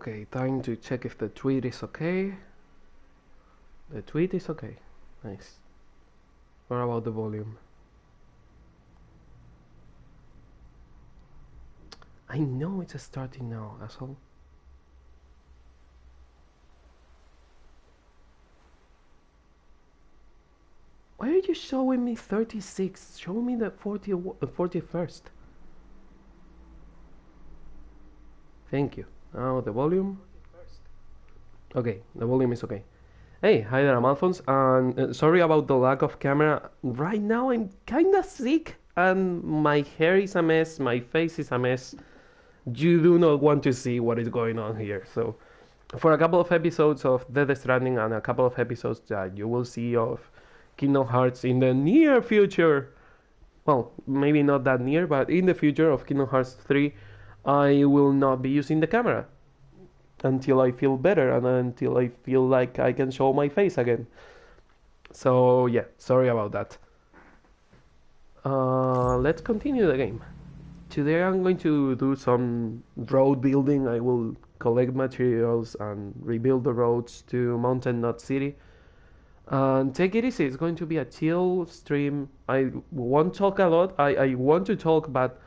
Okay, time to check if the tweet is okay. The tweet is okay. Nice. What about the volume? I know it's starting now, asshole. Why are you showing me 36? Show me the 41st. Thank you. Now the volume. Okay, the volume is okay. Hey, hi there, I'm Alphonse, and sorry about the lack of camera. Right now I'm kinda sick, and my hair is a mess, my face is a mess. You do not want to see what is going on here. So, for a couple of episodes of Death Stranding and a couple of episodes that you will see of Kingdom Hearts in the near future, well, maybe not that near, but in the future of Kingdom Hearts 3, I will not be using the camera until I feel better and until I feel like I can show my face again. So yeah, sorry about that. Let's continue the game. Today I'm going to do some road building. I will collect materials and rebuild the roads to Mountain Knot City. And take it easy, it's going to be a chill stream. I won't talk a lot. I want to talk, but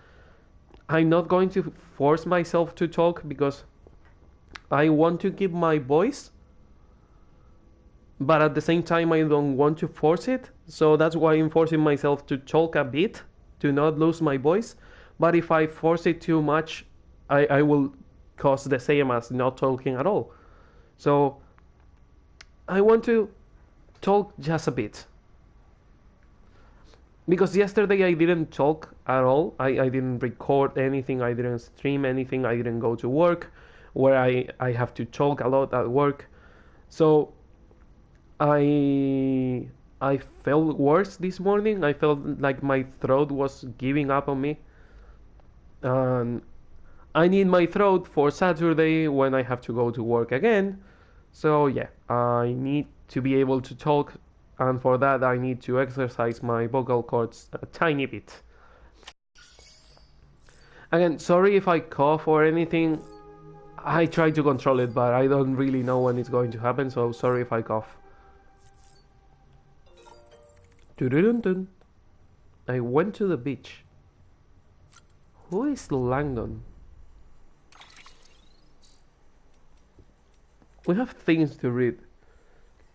I'm not going to force myself to talk because I want to keep my voice, but at the same time I don't want to force it. So that's why I'm forcing myself to talk a bit to not lose my voice. But if I force it too much, I will cause the same as not talking at all. So I want to talk just a bit. Because yesterday I didn't talk at all. I didn't record anything, I didn't stream anything, I didn't go to work where I have to talk a lot at work. So I felt worse this morning. I felt like my throat was giving up on me. And I need my throat for Saturday when I have to go to work again. So yeah, I need to be able to talk, and for that I need to exercise my vocal cords a tiny bit. Again, sorry if I cough or anything. I try to control it, but I don't really know when it's going to happen, so sorry if I cough. Dun-dun-dun. I went to the beach. Who is Langdon? We have things to read.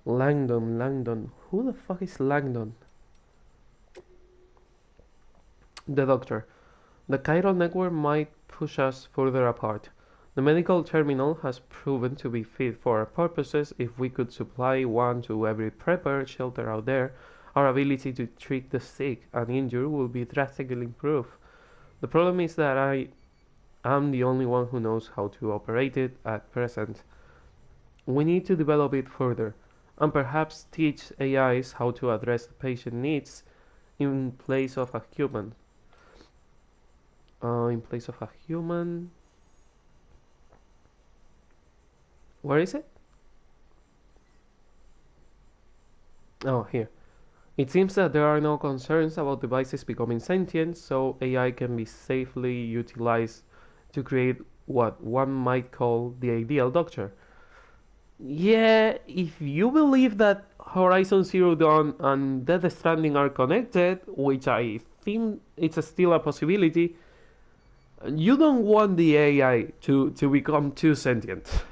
Langdon. Who the fuck is Langdon? The doctor. The chiral network might push us further apart. The medical terminal has proven to be fit for our purposes. If we could supply one to every prepper shelter out there, our ability to treat the sick and injured will be drastically improved. The problem is that I am the only one who knows how to operate it at present. We need to develop it further, and perhaps teach AIs how to address the patient needs in place of a human. In place of a human. Where is it? Oh, here. It seems that there are no concerns about devices becoming sentient, so AI can be safely utilized to create what one might call the ideal doctor. Yeah, if you believe that Horizon Zero Dawn and Death Stranding are connected, which I think it's still a possibility, you don't want the AI to become too sentient.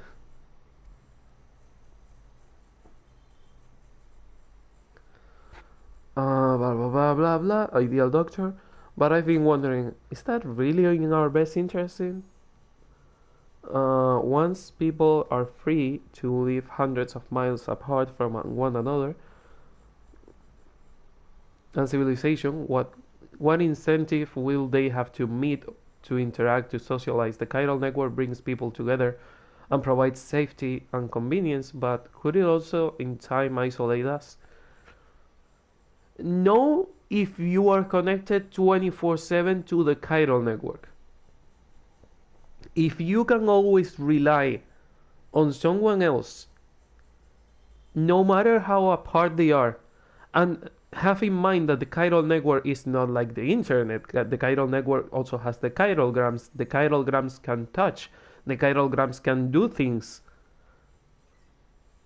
Blah blah, ideal doctor. But I've been wondering, is that really in our best interest? Once people are free to live hundreds of miles apart from one another and civilization, what incentive will they have to meet, to interact, to socialize? The chiral network brings people together and provides safety and convenience, but could it also in time isolate us? No, if you are connected 24/7 to the chiral network. If you can always rely on someone else, no matter how apart they are, and have in mind that the chiral network is not like the internet. The chiral network also has the chiralgrams. The chiralgrams can touch. The chiralgrams can do things.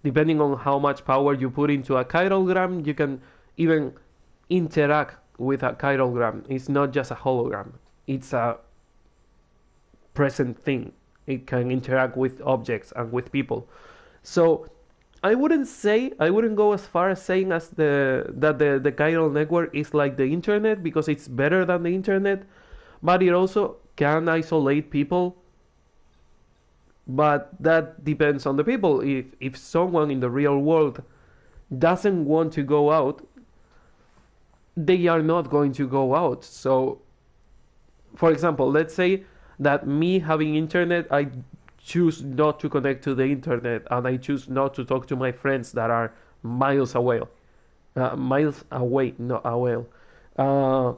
Depending on how much power you put into a chiralgram, you can even interact with a chiralgram. It's not just a hologram, it's a present thing. It can interact with objects and with people. So I wouldn't go as far as saying as the chiral network is like the internet because it's better than the internet, but it also can isolate people. But that depends on the people. If someone in the real world doesn't want to go out, they are not going to go out. So, for example, let's say that me having internet, I choose not to connect to the internet and I choose not to talk to my friends that are miles away. Miles away, not away. Uh,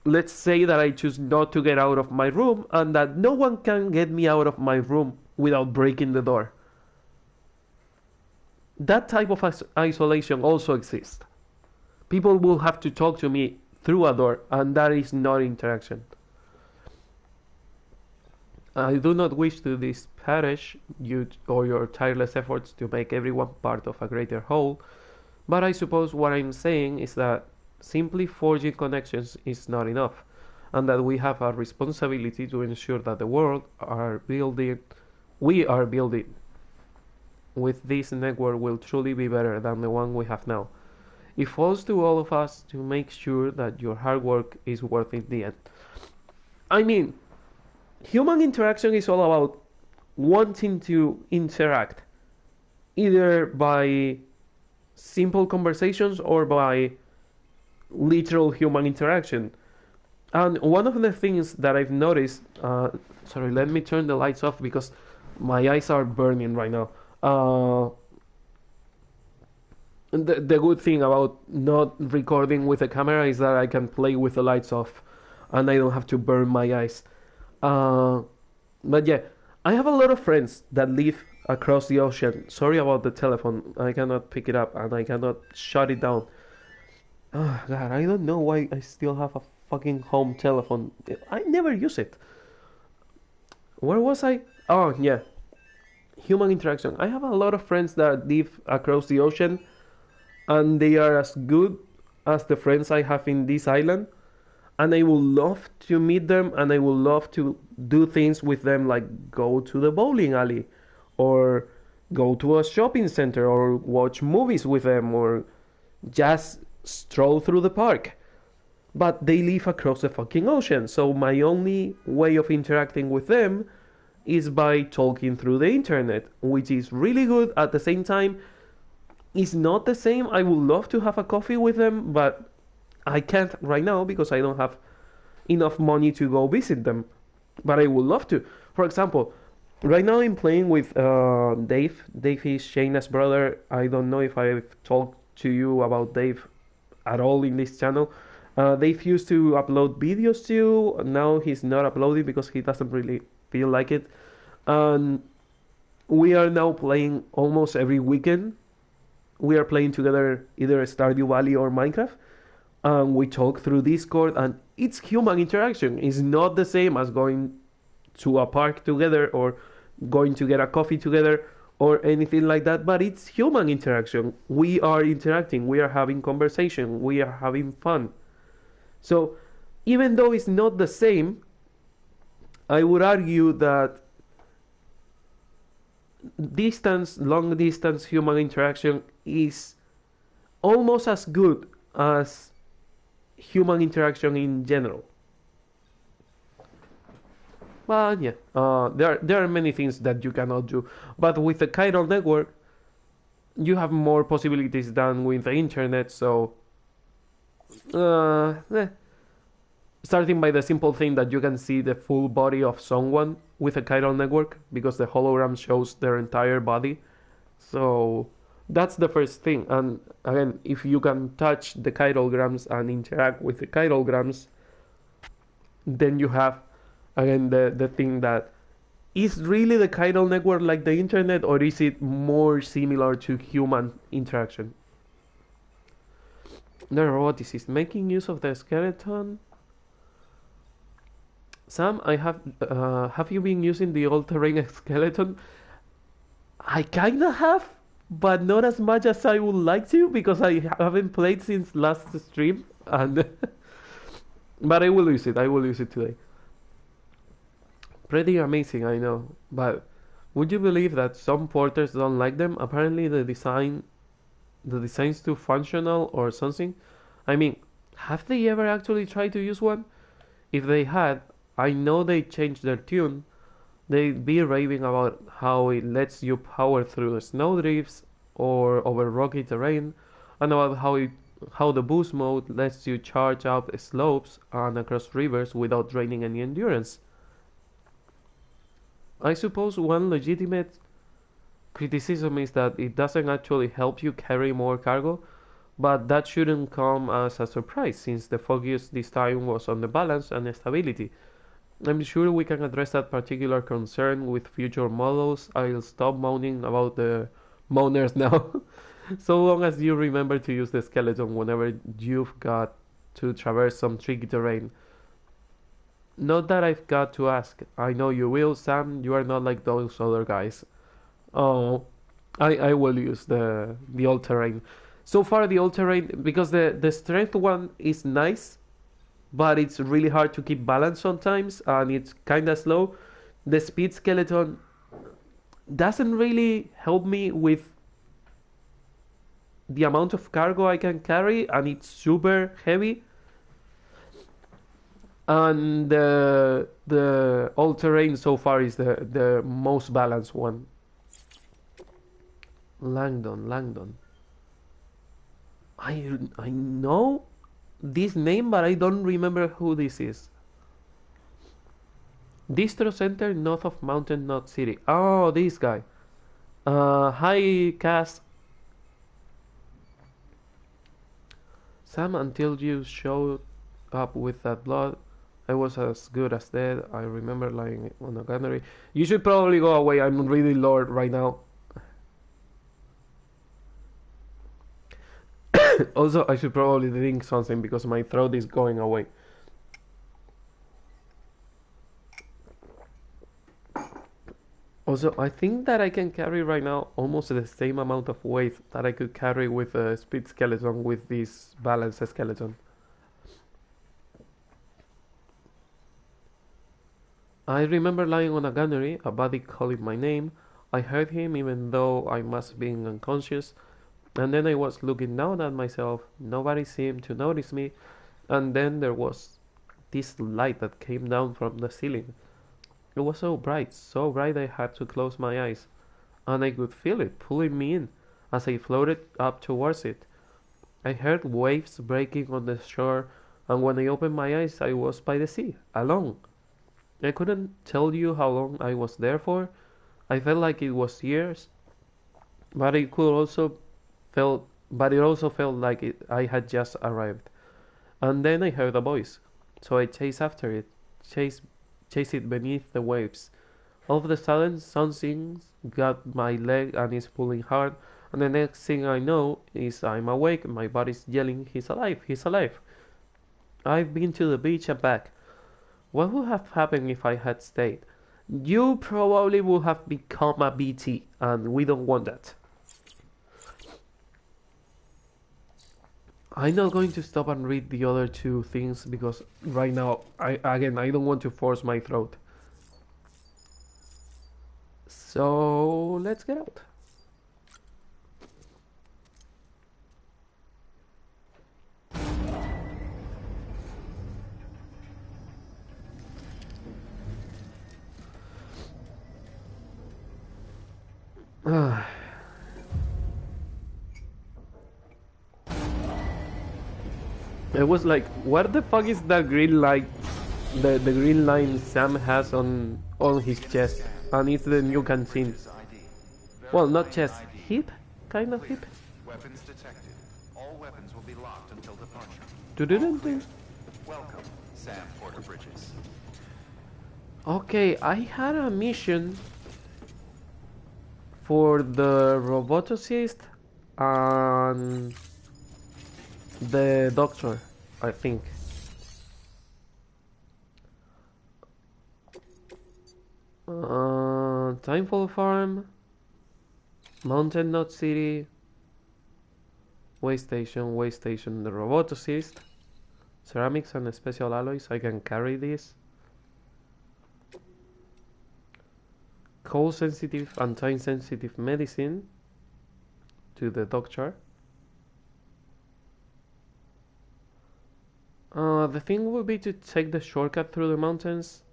let's say that I choose not to get out of my room and that no one can get me out of my room without breaking the door. That type of isolation also exists. People will have to talk to me through a door, and that is not interaction. I do not wish to disparage you or your tireless efforts to make everyone part of a greater whole, but I suppose what I'm saying is that simply forging connections is not enough, and that we have a responsibility to ensure that the world we are building with this network will truly be better than the one we have now. It falls to all of us to make sure that your hard work is worth it in the end. I mean, human interaction is all about wanting to interact, either by simple conversations or by literal human interaction. And one of the things that I've noticed, sorry, let me turn the lights off because my eyes are burning right now. The good thing about not recording with a camera is that I can play with the lights off and I don't have to burn my eyes. Uh, but yeah, I have a lot of friends that live across the ocean. Sorry about the telephone. I cannot pick it up and I cannot shut it down. Oh, God, I don't know why I still have a fucking home telephone. I never use it. Where was I? Oh, yeah. Human interaction. I have a lot of friends that live across the ocean and they are as good as the friends I have in this island. And I would love to meet them and I would love to do things with them like go to the bowling alley or go to a shopping center or watch movies with them or just stroll through the park. But they live across the fucking ocean, so my only way of interacting with them is by talking through the internet, which is really good. At the same time, it's not the same. I would love to have a coffee with them, but I can't right now because I don't have enough money to go visit them. But I would love to. For example, right now I'm playing with Dave. Dave is Shayna's brother. I don't know if I've talked to you about Dave at all in this channel. Dave used to upload videos too. Now he's not uploading because he doesn't really feel like it. And we are now playing almost every weekend. We are playing together either Stardew Valley or Minecraft. And we talk through Discord, and it's human interaction. It's not the same as going to a park together or going to get a coffee together or anything like that, but it's human interaction. We are interacting, we are having conversation, we are having fun. So even though it's not the same, I would argue that long distance human interaction is almost as good as human interaction in general. But yeah, there are many things that you cannot do. But with the chiral network, you have more possibilities than with the internet. So, uh, eh. starting by the simple thing that you can see the full body of someone with a chiral network because the hologram shows their entire body. So that's the first thing. And again, if you can touch the chiralgrams and interact with the chiralgrams, then you have again the thing that is really the chiral network like the internet, or is it more similar to human interaction? The roboticist making use of the skeleton. Sam, have you been using the all-terrain skeleton? I kinda have, but not as much as I would like to because I haven't played since last stream, and but I will use it. I will use it today. Pretty amazing, I know. But would you believe that some porters don't like them? Apparently, the design's too functional or something. I mean, have they ever actually tried to use one? If they had, I know they changed their tune. They'd be raving about how it lets you power through snowdrifts or over rocky terrain, and about how the boost mode lets you charge up slopes and across rivers without draining any endurance. I suppose one legitimate criticism is that it doesn't actually help you carry more cargo, but that shouldn't come as a surprise since the focus this time was on the balance and stability. I'm sure we can address that particular concern with future models. I'll stop moaning about the moaners now. So long as you remember to use the skeleton whenever you've got to traverse some tricky terrain. Not that I've got to ask. I know you will, Sam. You are not like those other guys. Oh, I will use the all terrain. So far, the all terrain because the strength one is nice, but it's really hard to keep balance sometimes, and it's kinda slow. The speed skeleton doesn't really help me with the amount of cargo I can carry, and it's super heavy. And the all terrain so far is the most balanced one. Langdon. I know this name, but I don't remember who this is. Distro Center north of Mountain Knot City. Oh, this guy. Hi, Cass. Sam, until you showed up with that blood, I was as good as dead. I remember lying on a gunnery. You should probably go away. I'm really low right now. Also, I should probably drink something because my throat is going away. Also, I think that I can carry right now almost the same amount of weight that I could carry with a speed skeleton with this balance skeleton. I remember lying on a gunnery, a buddy calling my name. I heard him even though I must have been unconscious, and then I was looking down at myself. Nobody seemed to notice me, and then there was this light that came down from the ceiling. It was so bright I had to close my eyes, and I could feel it pulling me in as I floated up towards it. I heard waves breaking on the shore, and when I opened my eyes, I was by the sea, alone. I couldn't tell you how long I was there for. I felt like it was years, but it also felt like I had just arrived. And then I heard a voice, so I chased after it, chased chased it beneath the waves. All of a sudden, something got my leg and is pulling hard, and the next thing I know is I'm awake, my body's yelling, he's alive, he's alive. I've been to the beach and back. What would have happened if I had stayed? You probably would have become a BT, and we don't want that. I'm not going to stop and read the other two things because right now, I don't want to force my throat. So let's get out. I was like, what the fuck is that green light? The green line Sam has on his chest, and it's the new canteen. Well, not chest, hip, kind of hip. Weapons detected. All weapons will be locked until departure. Do-do-do-do. Welcome, Sam Porter Bridges. Okay, I had a mission for the roboticist and the doctor, I think. Timefall Farm, Mountain Knot City, Way Station, the Robot Assist, Ceramics and Special Alloys. I can carry this. Cold sensitive and time sensitive medicine to the doctor. The thing would be to take the shortcut through the mountains,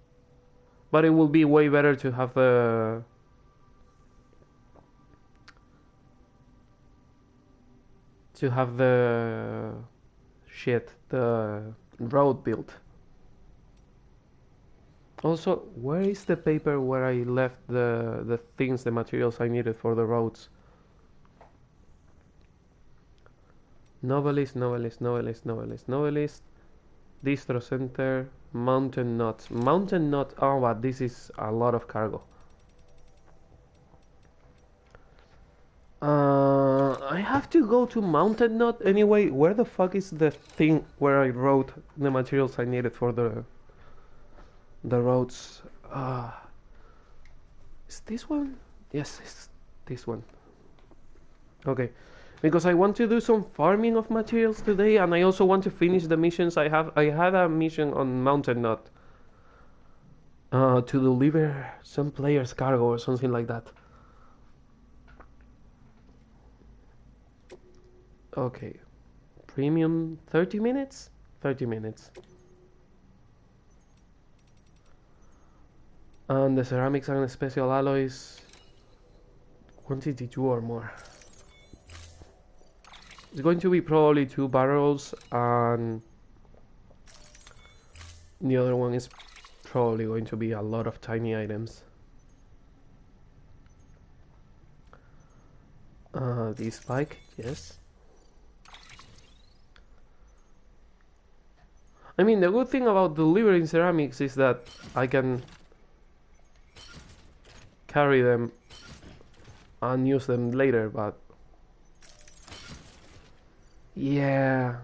but it will be way better to have the the road built. Also, where is the paper where I left the things, the materials I needed for the roads? Novelist. Distro Center, Mountain Knot. Oh, but this is a lot of cargo. I have to go to Mountain Knot anyway. Where the fuck is the thing where I wrote the materials I needed for the roads? Is this one? Yes, it's this one. Okay. Because I want to do some farming of materials today, and I also want to finish the missions I have. I had a mission on Mountain Knot to deliver some player's cargo or something like that. Okay, premium 30 minutes? 30 minutes. And the ceramics and special alloys, quantity 2 or more. It's going to be probably 2 barrels, and the other one is probably going to be a lot of tiny items. This bike, yes. I mean, the good thing about delivering ceramics is that I can carry them and use them later, but yeah.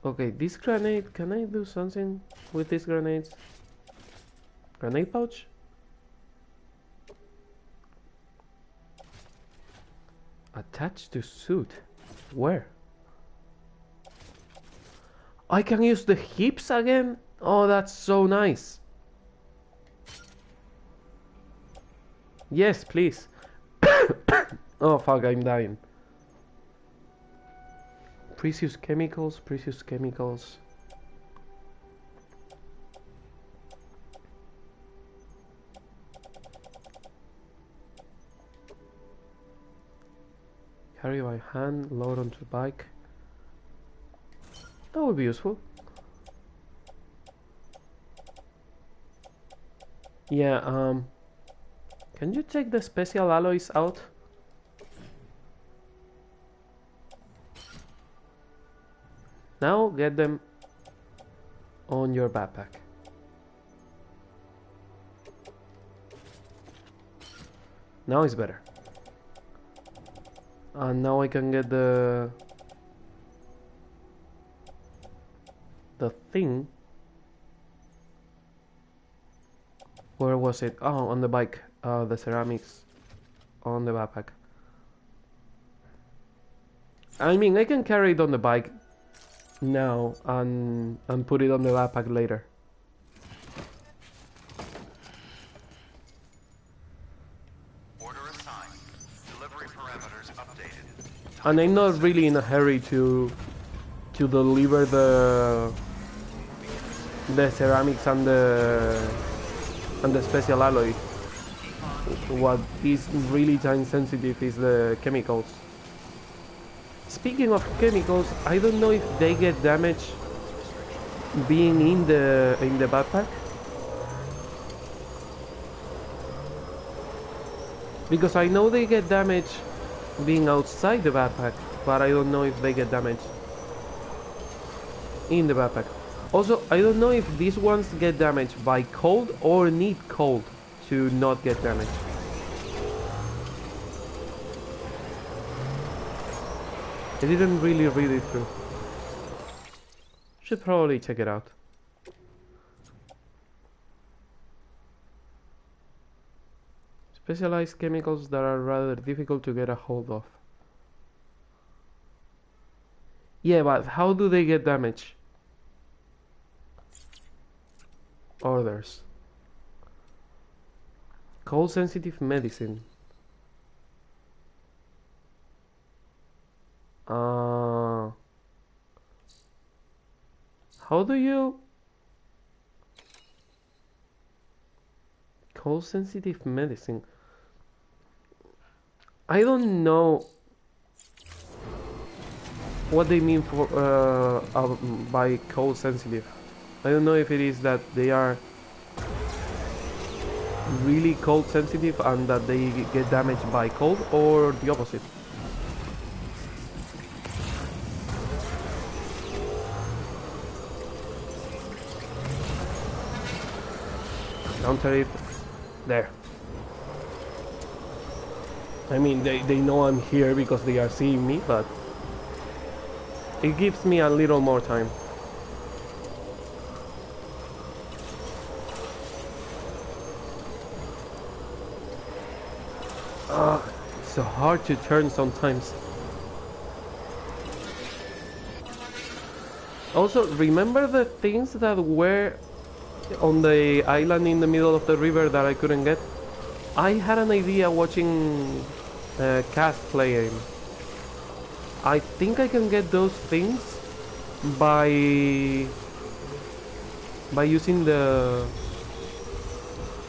Okay, this grenade, can I do something with these grenades? Grenade pouch? Attached to suit. Where? I can use the hips again? Oh, that's so nice. Yes, please. Oh fuck, I'm dying. Precious chemicals. Carry by hand, load onto bike. That would be useful. Yeah, can you take the special alloys out? Now get them on your backpack. Now it's better. And now I can get the thing. Where was it? Oh, on the bike. The ceramics on the backpack. I mean, I can carry it on the bike now and put it on the backpack later. Order assigned. Delivery parameters updated. And I'm not really in a hurry to deliver the ceramics and the special alloy. What is really time sensitive is the chemicals. Speaking of chemicals, I don't know if they get damaged being in the backpack, because I know they get damaged being outside the backpack, but I don't know if they get damaged in the backpack. Also, I don't know if these ones get damaged by cold or need cold to not get damaged. I didn't really read it through. Should probably check it out. Specialized chemicals that are rather difficult to get a hold of. Yeah, but how do they get damage? Orders. Cold sensitive medicine. Uh, how do you... Cold sensitive medicine. I don't know what they mean for by cold sensitive. I don't know if it is that they are really cold sensitive and that they get damaged by cold, or the opposite. Counter it. There. I mean, they know I'm here because they are seeing me, but it gives me a little more time. It's so hard to turn sometimes. Also, remember the things that were on the island in the middle of the river that I couldn't get? I had an idea watching Cast playing. I think I can get those things by using the...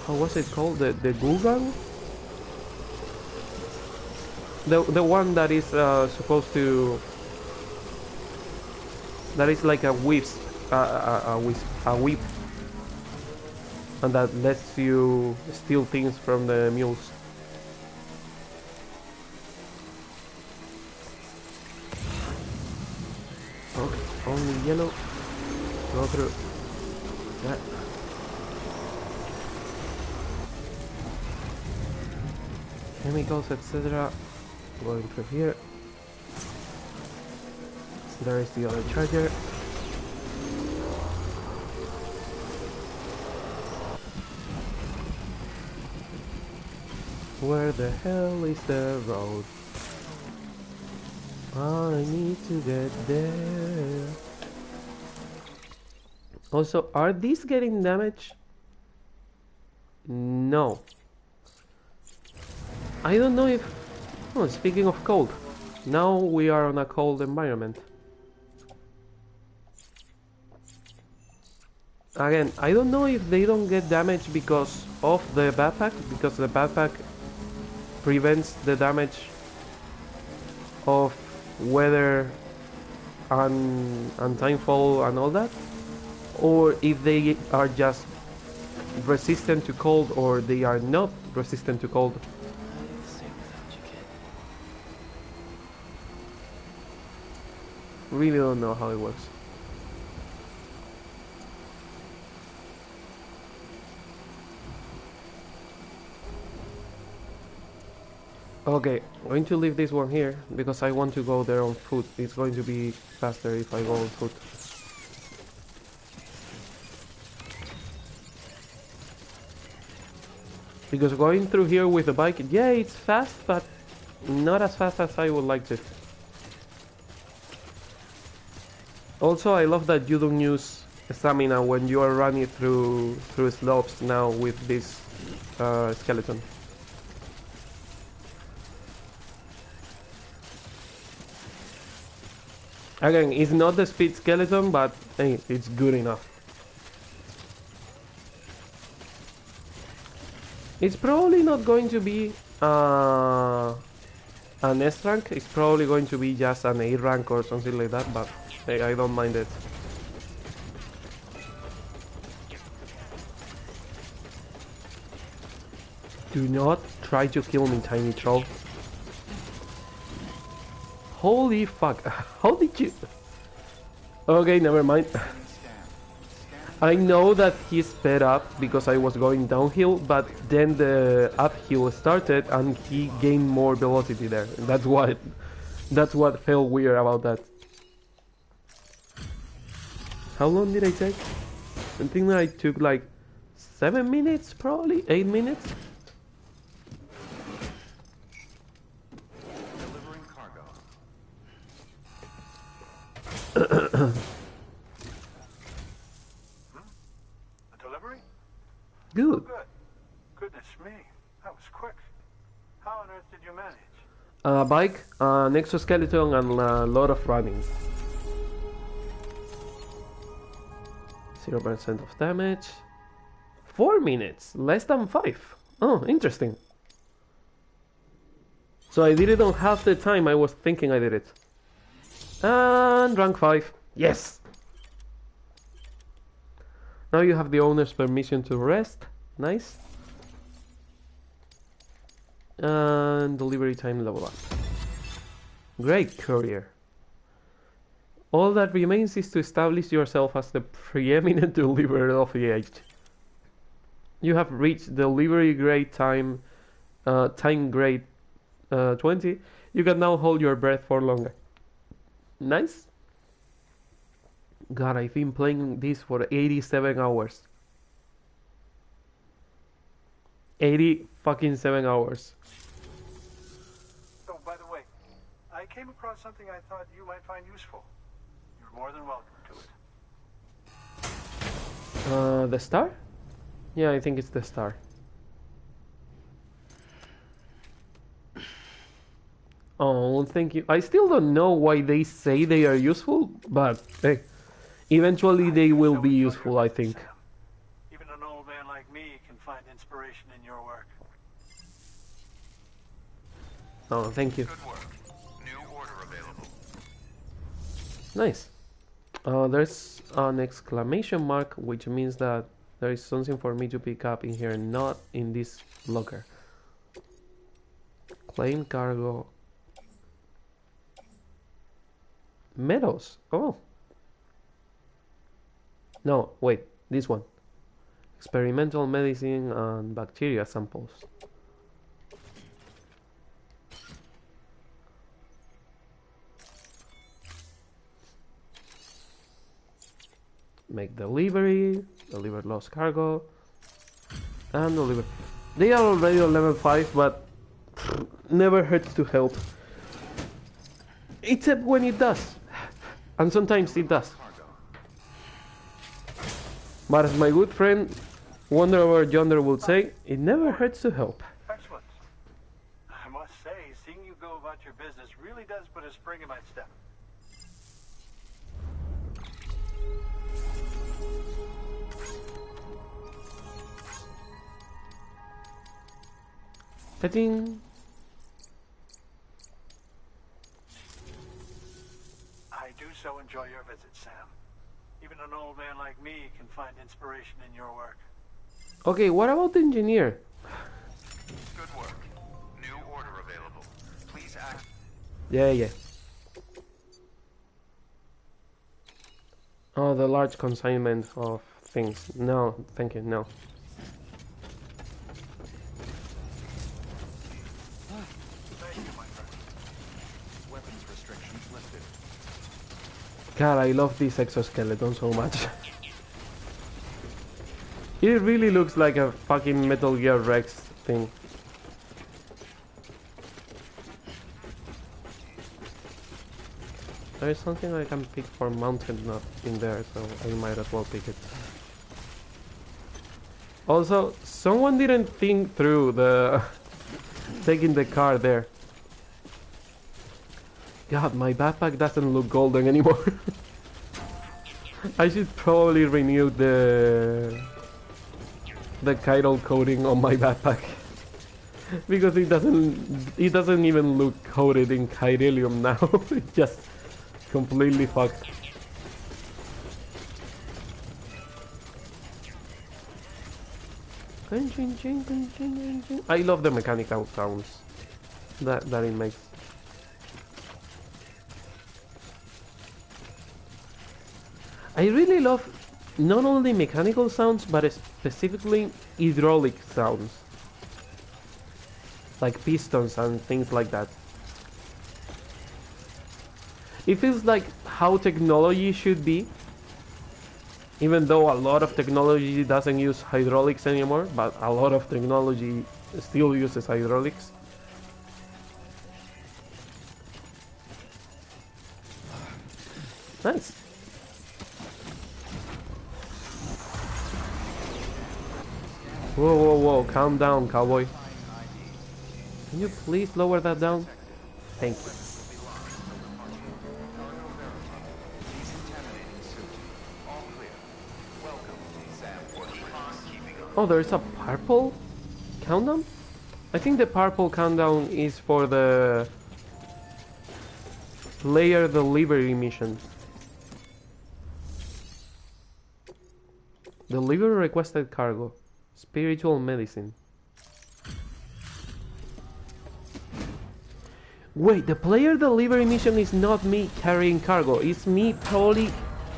How was it called? The glue gun? The one that is supposed to... That is like a wisp, a whip, and that lets you steal things from the mules. Okay, only yellow. Go through that. Chemicals, etc. Going through here. There is the other charger. Where the hell is the road? I need to get there. Also, are these getting damaged? No. I don't know if... Oh, speaking of cold. Now we are on a cold environment. Again, I don't know if they don't get damaged because of the backpack, because the backpack prevents the damage of weather and timefall and all that, or if they are just resistant to cold or they are not resistant to cold. Really don't know how it works. Okay, I'm going to leave this one here because I want to go there on foot. It's going to be faster if I go on foot. Because going through here with a bike, yeah, it's fast, but not as fast as I would like to. Also, I love that you don't use stamina when you are running through slopes now with this skeleton. Again, it's not the speed skeleton, but hey, it's good enough. It's probably not going to be an S rank, it's probably going to be just an A rank or something like that, but hey, I don't mind it. Do not try to kill me, tiny troll. Holy fuck, how did you... Okay, never mind. I know that he sped up because I was going downhill, but then the uphill started and he gained more velocity there. That's what felt weird about that. How long did I take? I think that I took like 7 minutes, probably 8 minutes. A delivery? Good. Good. Goodness me, that was quick. How on earth did you manage? A bike, an exoskeleton, and a lot of running. 0% of damage. 4 minutes, less than 5. Oh, interesting. So I did it on half the time I was thinking I did it. And rank 5. Yes! Now you have the owner's permission to rest. Nice. And delivery time level up. Great courier. All that remains is to establish yourself as the preeminent deliverer of the age. You have reached delivery grade time grade 20. You can now hold your breath for longer. Nice. God, I've been playing this for 87 hours. 80 fucking 7 hours. Oh, by the way, I came across something I thought you might find useful. You're more than welcome to it. The star? Yeah, I think it's the star. Oh, thank you. I still don't know why they say they are useful, but hey, eventually they will be useful, I think. Sam. Even an old man like me can find inspiration in your work. Oh, thank you. Good work. New order available. Nice. There's an exclamation mark, which means that there is something for me to pick up in here, not in this locker. Claim cargo. Metals. Oh. No, wait. This one. Experimental medicine and bacteria samples. Make delivery. Deliver lost cargo. And deliver. They are already on level 5, but never hurts to help. Except when it does. And sometimes it does. But as my good friend Wonder Over Yonder would say, it never hurts to help. Excellent. I must say, seeing you go about your business really does put a spring in my step. Ta-ding. I do so enjoy your visit, Sam. Even an old man like me can find inspiration in your work. Okay, what about the engineer? Good work. New order available. Please act. Yeah. Oh, the large consignment of things. No, thank you, no. Thank you, my friend. Weapons restrictions lifted. God, I love this exoskeleton so much. It really looks like a fucking Metal Gear Rex thing. There is something I can pick for mounted not in there, so I might as well pick it. Also, someone didn't think through the taking the car there. God, my backpack doesn't look golden anymore. I should probably renew the chiral coating on my backpack because it doesn't even look coated in chiralium now. It's just completely fucked. I love the mechanical sounds that it makes. I really love not only mechanical sounds, but specifically hydraulic sounds. Like pistons and things like that. It feels like how technology should be. Even though a lot of technology doesn't use hydraulics anymore, but a lot of technology still uses hydraulics. Nice. Whoa, whoa, whoa, calm down, cowboy. Can you please lower that down? Thank you. Oh, there's a purple countdown? I think the purple countdown is for the player delivery mission. Deliver requested cargo. Spiritual medicine. Wait, the player delivery mission is not me carrying cargo. It's me probably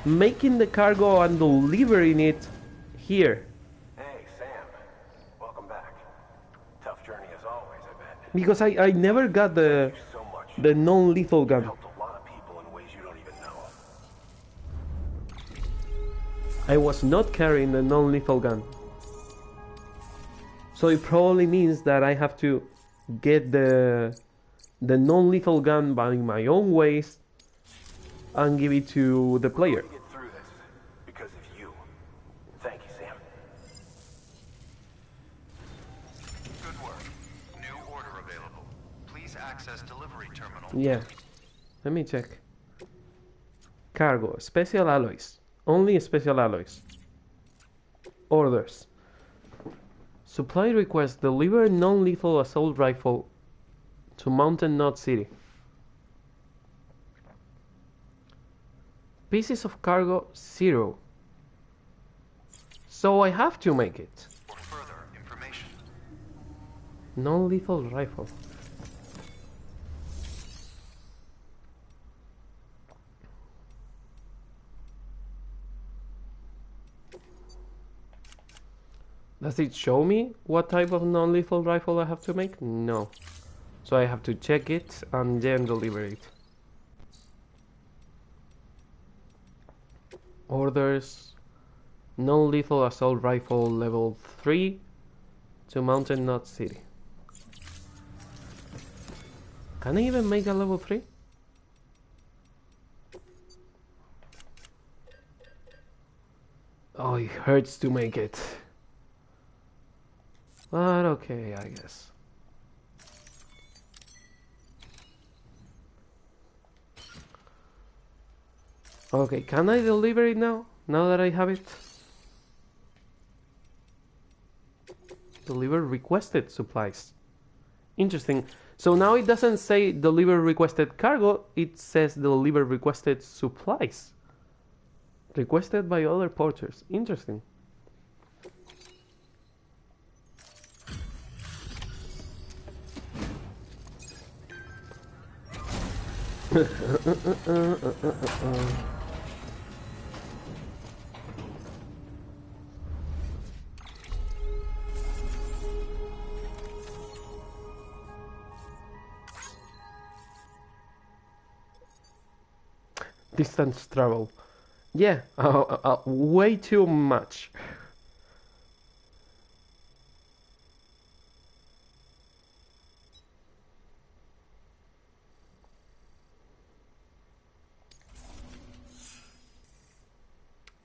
making the cargo and delivering it here. Hey, Sam. Welcome back. Tough journey as always, I bet. Because I never got Thank you so much. the non-lethal gun. Helped a lot of people in ways you don't even know. I was not carrying the non-lethal gun. So it probably means that I have to get the non-lethal gun by my own ways and give it to the player. We get through this because of you. Thank you, Sam. Good work. New order available. Please access delivery terminal. Yeah. Let me check. Cargo. Special alloys. Only special alloys. Orders. Supply request. Deliver non-lethal assault rifle to Mountain Knot City. Pieces of cargo 0. So I have to make it. For further information. Non-lethal rifle. Does it show me what type of non-lethal rifle I have to make? No. So I have to check it and then deliver it. Orders. Non-lethal assault rifle level 3 to Mountain Knot City. Can I even make a level 3? Oh, it hurts to make it. But okay, I guess. Okay, can I deliver it now? Now that I have it? Deliver requested supplies. Interesting. So now it doesn't say deliver requested cargo, it says deliver requested supplies. Requested by other porters. Interesting. Distance travel. Yeah, way too much.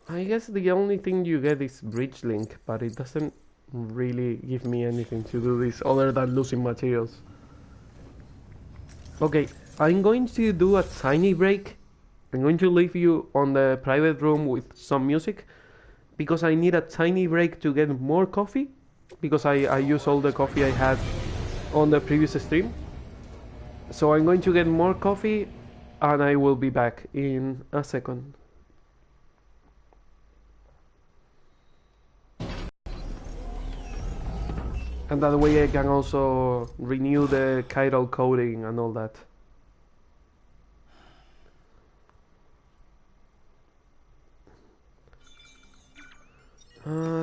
I guess the only thing you get is bridge link, but it doesn't really give me anything to do this other than losing materials. Okay, I'm going to do a tiny break. I'm going to leave you on the private room with some music because I need a tiny break to get more coffee because I used all the coffee I had on the previous stream. So I'm going to get more coffee and I will be back in a second. And that way I can also renew the chiral coding and all that.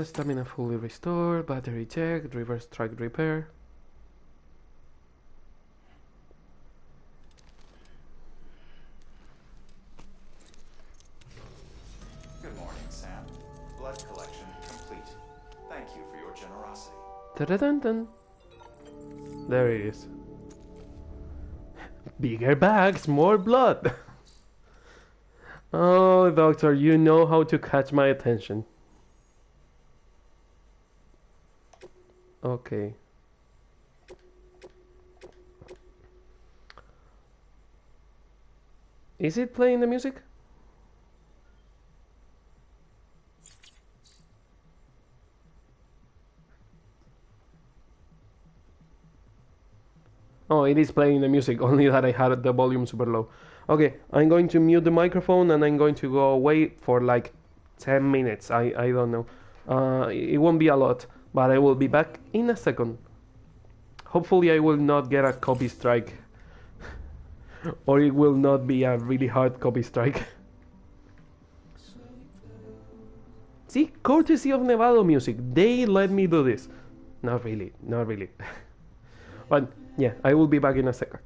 Stamina fully restored, battery check, reverse track repair. Good morning, Sam. Blood collection complete. Thank you for your generosity. Ta-da-dun-dun. There it is. Bigger bags, more blood. Oh, doctor, you know how to catch my attention. Okay. Is it playing the music? Oh, it is playing the music, only that I had the volume super low. Okay, I'm going to mute the microphone and I'm going to go away for like 10 minutes. I don't know. It won't be a lot, but I will be back in a second. Hopefully, I will not get a copy strike. Or it will not be a really hard copy strike. See, courtesy of Nevado Music, they let me do this. Not really, not really. But yeah, I will be back in a second.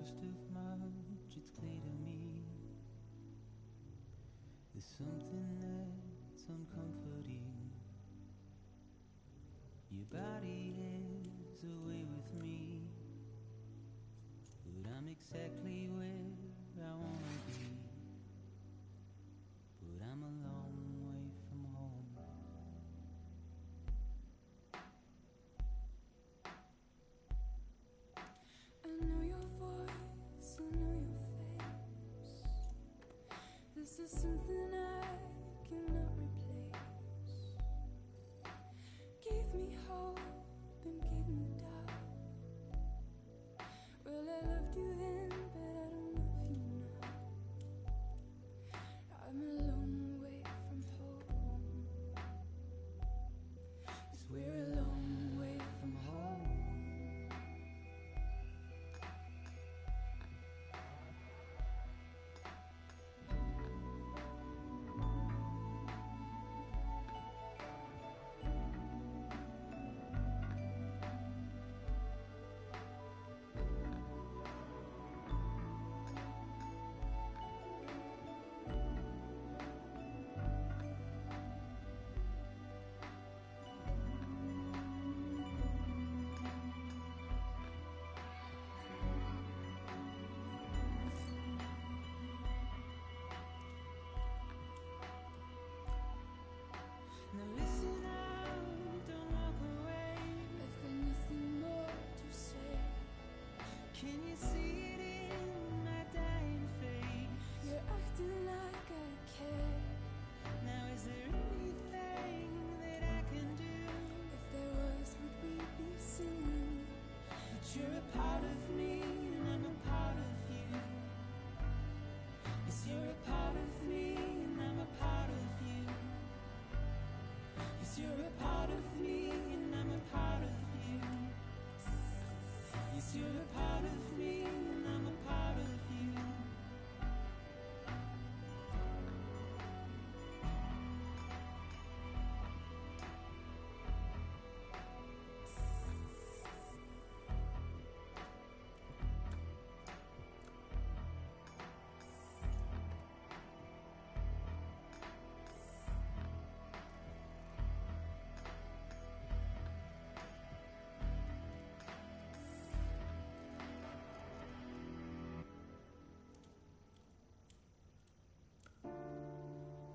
just of much, it's clear to me. There's something that's uncomforting. Your body is away with me, but I'm exactly where I wanna be. But I'm a long way from home. I know your voice, I know your face. This is something I cannot replace. Give me hope and give me doubt. Well, I loved you then, but I don't love you now. I'm a long way from home. 'Cause we're a long way from home. Now listen out, don't walk away. I've got nothing more to say. Can you see it in my dying face? You're acting like I care. Now is there anything that I can do? If there was, would we be singing? But you're a part of me and I'm a part of you. Yes, you're a part of me and I'm a part of you. Yes, you're a part of me and I'm a part of you. Yes, you're a part of me and I'm a part of you.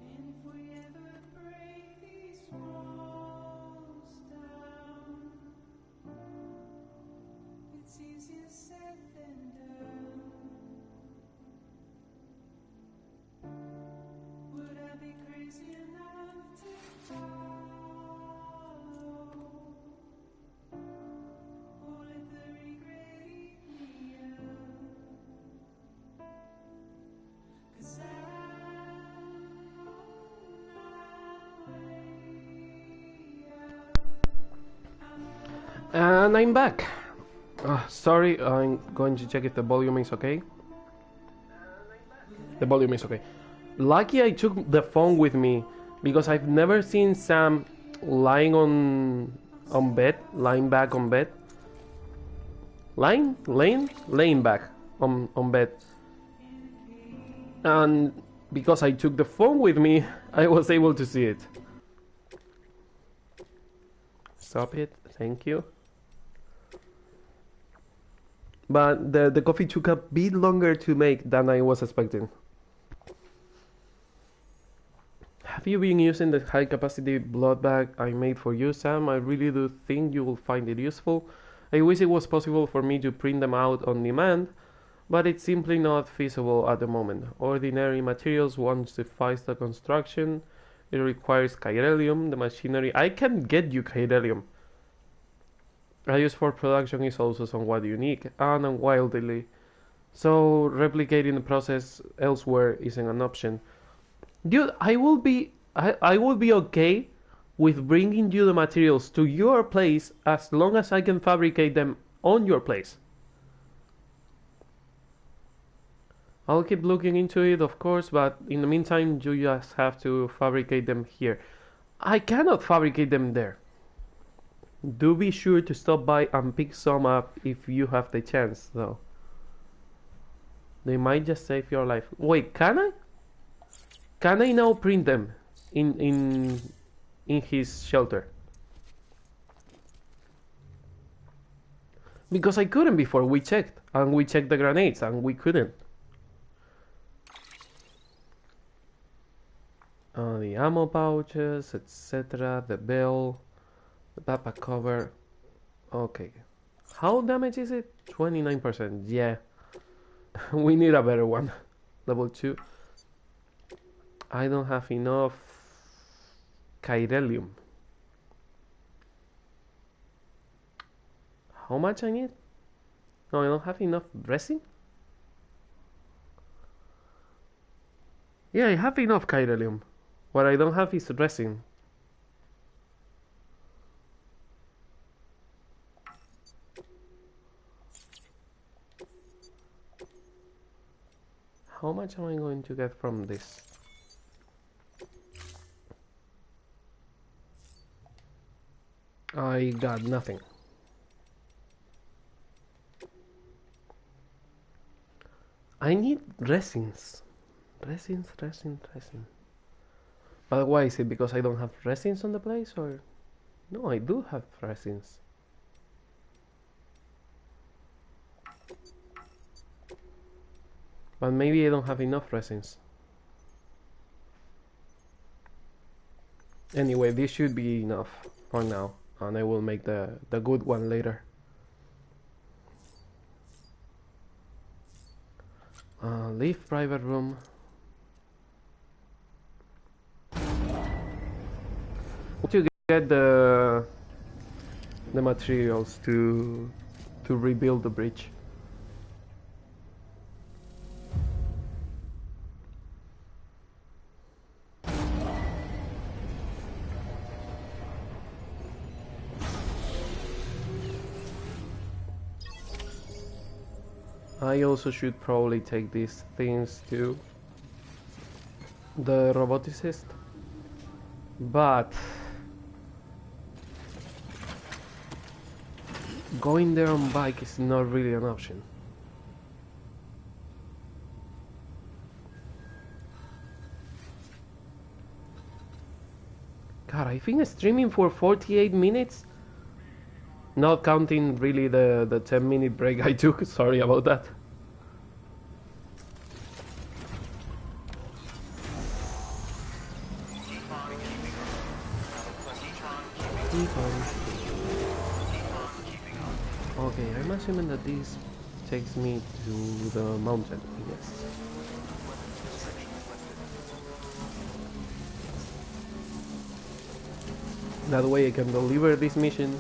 And if we ever break these walls down, it's easier said than done. Would I be crazy enough to follow? Or let the regret eat me up? 'Cause And I'm back. Sorry, I'm going to check if the volume is okay. The volume is okay. Lucky I took the phone with me because I've never seen Sam lying on bed, lying back on bed. Laying back on bed. And because I took the phone with me, I was able to see it. Stop it, thank you. But the coffee took a bit longer to make than I was expecting. Have you been using the high capacity blood bag I made for you, Sam? I really do think you will find it useful. I wish it was possible for me to print them out on demand, but it's simply not feasible at the moment. Ordinary materials won't suffice the construction. It requires chiralium, the machinery. I can get you chiralium. A use for production is also somewhat unique and unwieldy, so replicating the process elsewhere isn't an option. Dude, I will be okay with bringing you the materials to your place as long as I can fabricate them on your place. I'll keep looking into it, of course, but in the meantime, you just have to fabricate them here. I cannot fabricate them there. Do be sure to stop by and pick some up if you have the chance, though. They might just save your life. Wait, can I? Can I now print them in his shelter? Because I couldn't before. We checked and we checked the grenades and we couldn't. The ammo pouches, etc. The bell, the backpack cover. Okay. How damage is it? 29%. Yeah. We need a better one. Level 2. I don't have enough chiralium. How much I need? No, I don't have enough resin? Yeah, I have enough chiralium. What I don't have is resin. How much am I going to get from this? I got nothing. I need resins. Resins. But why is it? Because I don't have resins on the place, or no? I do have resins. But maybe I don't have enough resins. Anyway, this should be enough for now, and I will make the good one later. Leave private room. To get the materials to rebuild the bridge. I also should probably take these things to the roboticist, but going there on bike is not really an option. God, I've been streaming for 48 minutes. Not counting really the 10-minute break I took. Sorry about that. Okay, I'm assuming that this takes me to the mountain. Yes. That way I can deliver this mission.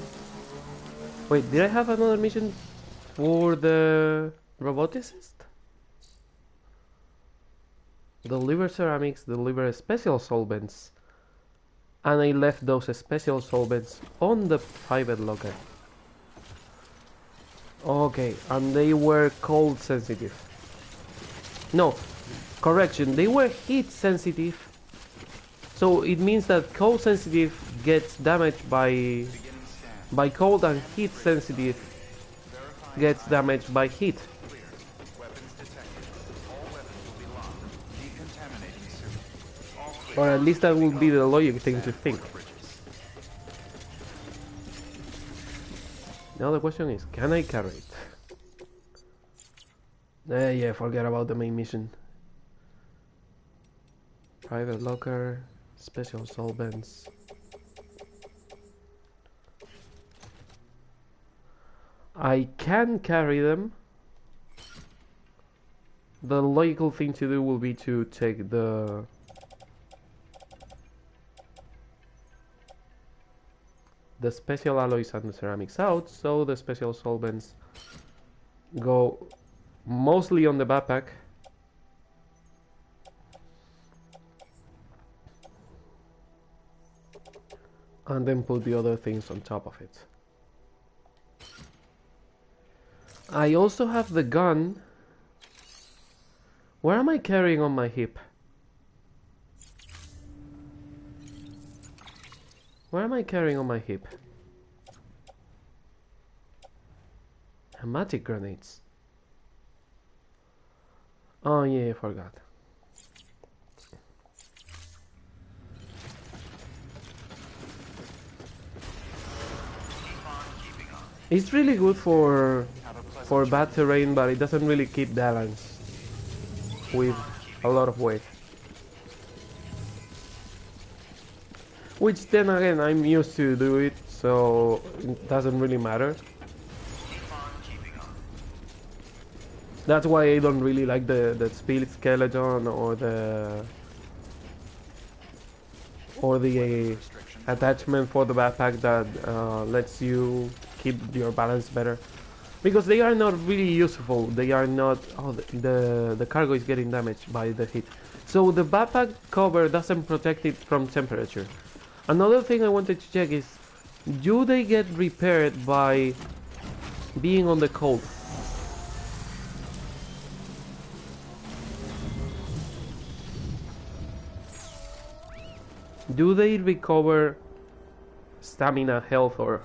Wait, did I have another mission for the roboticist? Deliver ceramics, deliver special solvents. And I left those special solvents on the private locker. Okay, and they were cold sensitive. No, correction, they were heat sensitive. So it means that cold sensitive gets damaged by cold, and heat sensitive gets damaged by heat. Or at least that would be the logic thing to think. Now the question is, can I carry it? Yeah, forget about the main mission. Private locker, special solvents. I can carry them. The logical thing to do will be to take the special alloys and the ceramics out, so the special solvents go mostly on the backpack. And then put the other things on top of it. I also have the gun. Where am I carrying on my hip? Where am I carrying on my hip? Hematic grenades. Oh yeah, I forgot. It's really good for bad terrain, but it doesn't really keep balance with a lot of weight. Which then again, I'm used to do it, so it doesn't really matter. That's why I don't really like the speed skeleton or the attachment for the backpack that lets you keep your balance better, because they are not really useful. They are not. Oh, the cargo is getting damaged by the heat, so the backpack cover doesn't protect it from temperature. Another thing I wanted to check is, do they get repaired by being on the cold? Do they recover stamina, health, or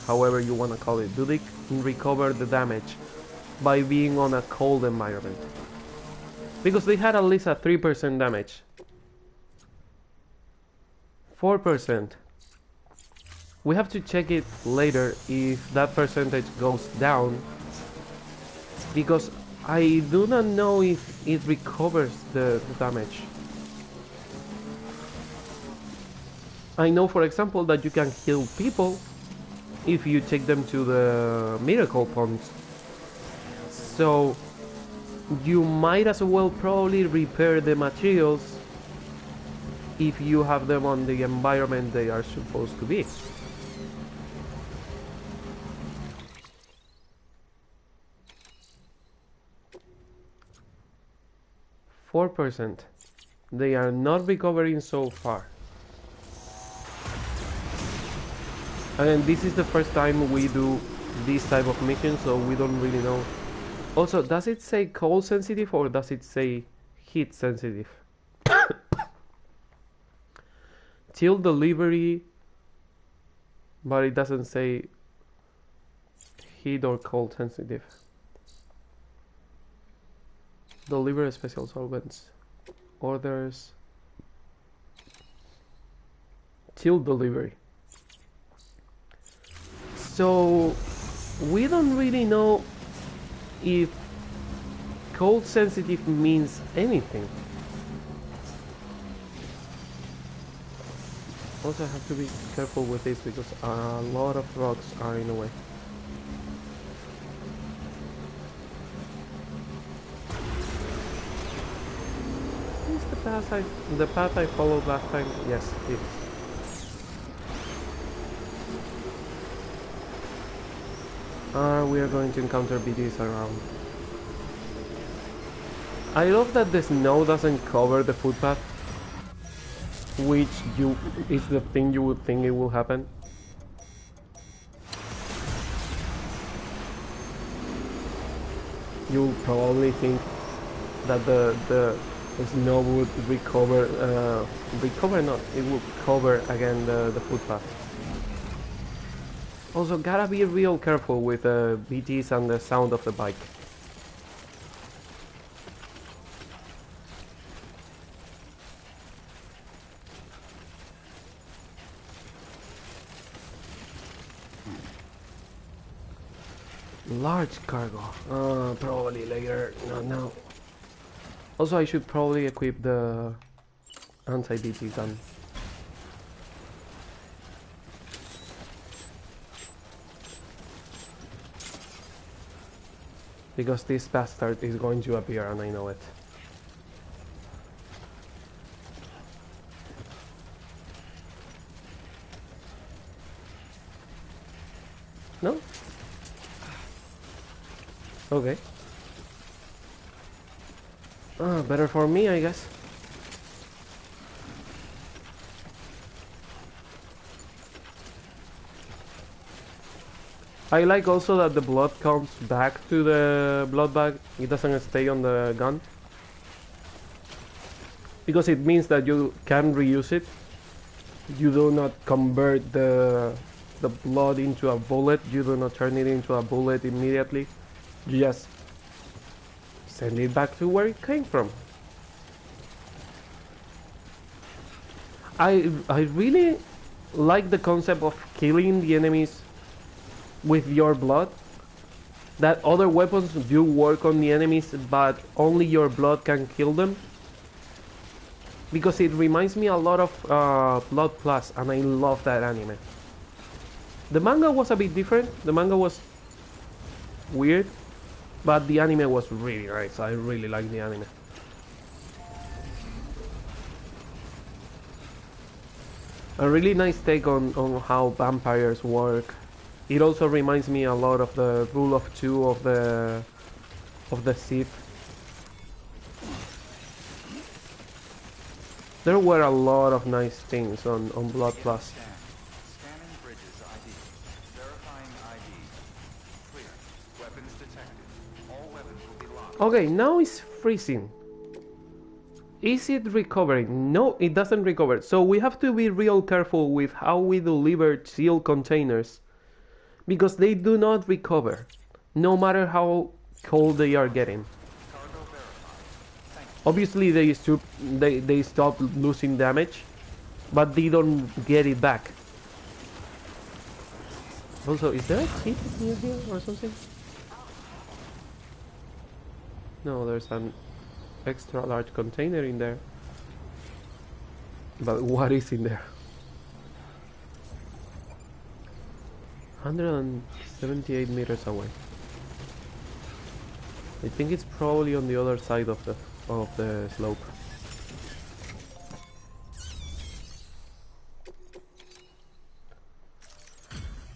however you want to call it? Do they recover the damage by being on a cold environment? Because they had at least a 3% damage. 4%. We have to check it later if that percentage goes down, because I do not know if it recovers the damage. I know, for example, that you can heal people if you take them to the miracle ponds. So you might as well probably repair the materials if you have them on the environment they are supposed to be. %. They are not recovering so far. And this is the first time we do this type of mission, so we don't really know. Also, does it say cold sensitive or does it say heat sensitive? Till delivery, but it doesn't say heat or cold sensitive. Deliver special solvents. Orders. Till delivery. So we don't really know if cold sensitive means anything. Also, I have to be careful with this because a lot of rocks are in the way. Is the path I followed last time? Yes, it is. We are going to encounter BTs around. I love that the snow doesn't cover the footpath, which is the thing you would think it will happen. You'll probably think that the snow would it would cover again the footpath. Also, gotta be real careful with the BTs and the sound of the bike. Large cargo. Probably later, not now. Also, I should probably equip the anti-BT gun. Because this bastard is going to appear and I know it. No? Okay. Better for me, I guess. I like also that the blood comes back to the blood bag. It doesn't stay on the gun. Because it means that you can reuse it. You do not convert the blood into a bullet. You do not turn it into a bullet immediately. You just send it back to where it came from. I really like the concept of killing the enemies with your blood. That other weapons do work on the enemies, but only your blood can kill them. Because it reminds me a lot of Blood Plus, and I love that anime. The manga was a bit different. The manga was weird, but the anime was really nice. I really like the anime. A really nice take on how vampires work. It also reminds me a lot of the rule of two of the Sith. There were a lot of nice things on Blood Plus. Scanning bridges ID. Verifying ID. Clear. Weapons detected. All weapons will be locked. Okay, now it's freezing. Is it recovering? No, it doesn't recover. So we have to be real careful with how we deliver sealed containers, because they do not recover, no matter how cold they are getting. Cargo verified. Thank you. Obviously they stop losing damage, but they don't get it back. Also, is there a cheat near here or something? No, there's an extra large container in there. But what is in there? 178 meters away. I think it's probably on the other side of the slope.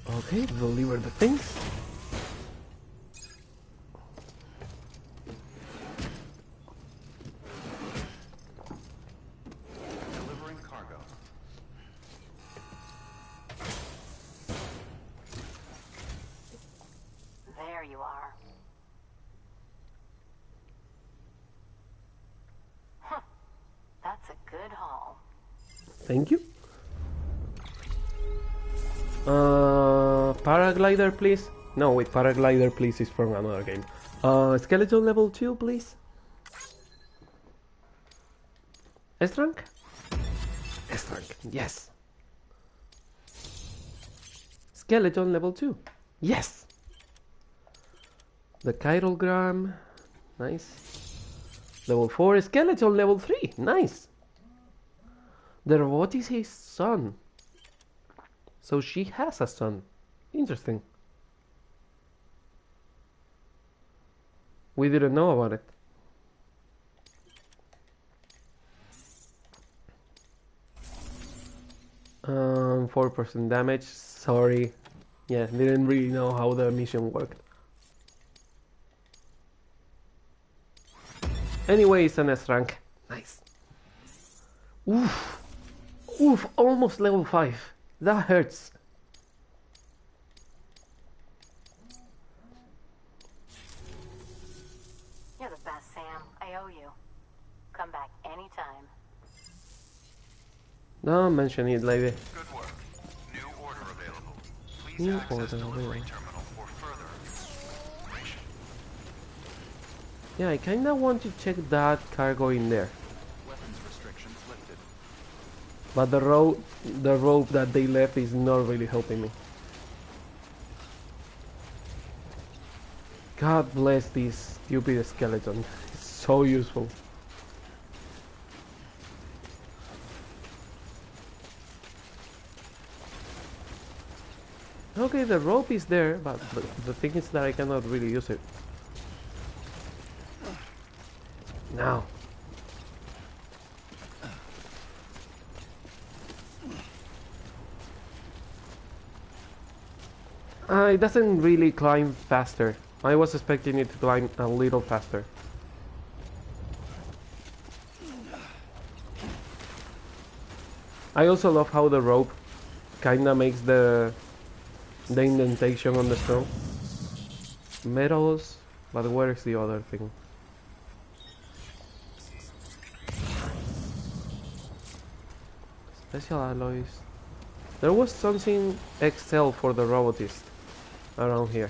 Okay, deliver the things. Delivering cargo. There you are. Huh. That's a good haul. Thank you. Paraglider, please. No, wait, paraglider, please, is from another game. Skeleton level 2, please. S-rank? S-rank, yes. Skeleton level 2, yes. The chirogram, nice. Level 4, skeleton level 3, nice. The robot is his son. So she has a son. Interesting. We didn't know about it. 4% damage. Sorry. Yeah, didn't really know how the mission worked. Anyway, it's an S rank. Nice. Oof. Oof, almost level 5. That hurts. You're the best, Sam. I owe you. Come back anytime. Don't mention it, lady. Good work. New order available. Please New access order delivery available. terminal for further information. Yeah, I kinda want to check that cargo in there. Weapons restrictions lifted. But the rope that they left is not really helping me. God bless this stupid skeleton. It's so useful. Okay, the rope is there, but the thing is that I cannot really use it. Now. It doesn't really climb faster. I was expecting it to climb a little faster. I also love how the rope kinda makes the indentation on the stone. Metals, but where is the other thing? Special alloys. There was something XL for the robotist around here.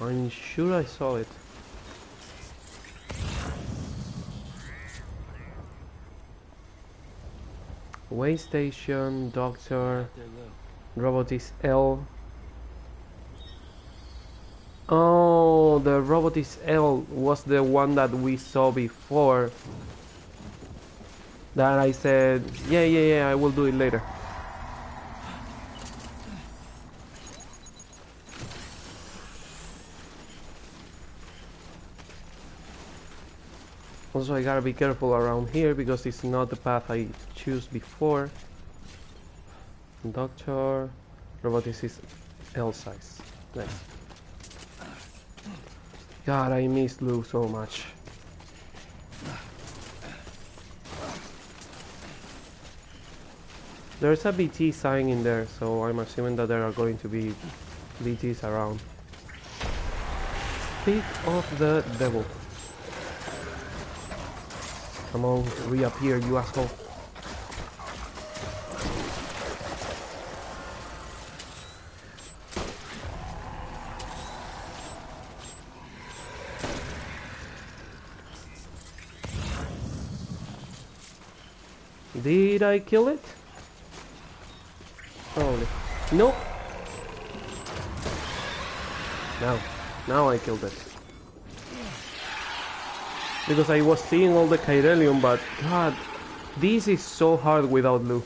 I'm sure I saw it. Way station, doctor, robotics L. Oh, the robotics L was the one that we saw before. That I said, yeah, I will do it later. Also, I gotta be careful around here because it's not the path I choose before. Doctor, robotics is L size. Nice. God, I miss Lou so much. There's a BT sign in there, so I'm assuming that there are going to be BTs around. Speak of the devil. Come on, reappear, you asshole. Did I kill it? Probably. Nope. Now I killed it. Because I was seeing all the Chiralium, but god, this is so hard without Lou.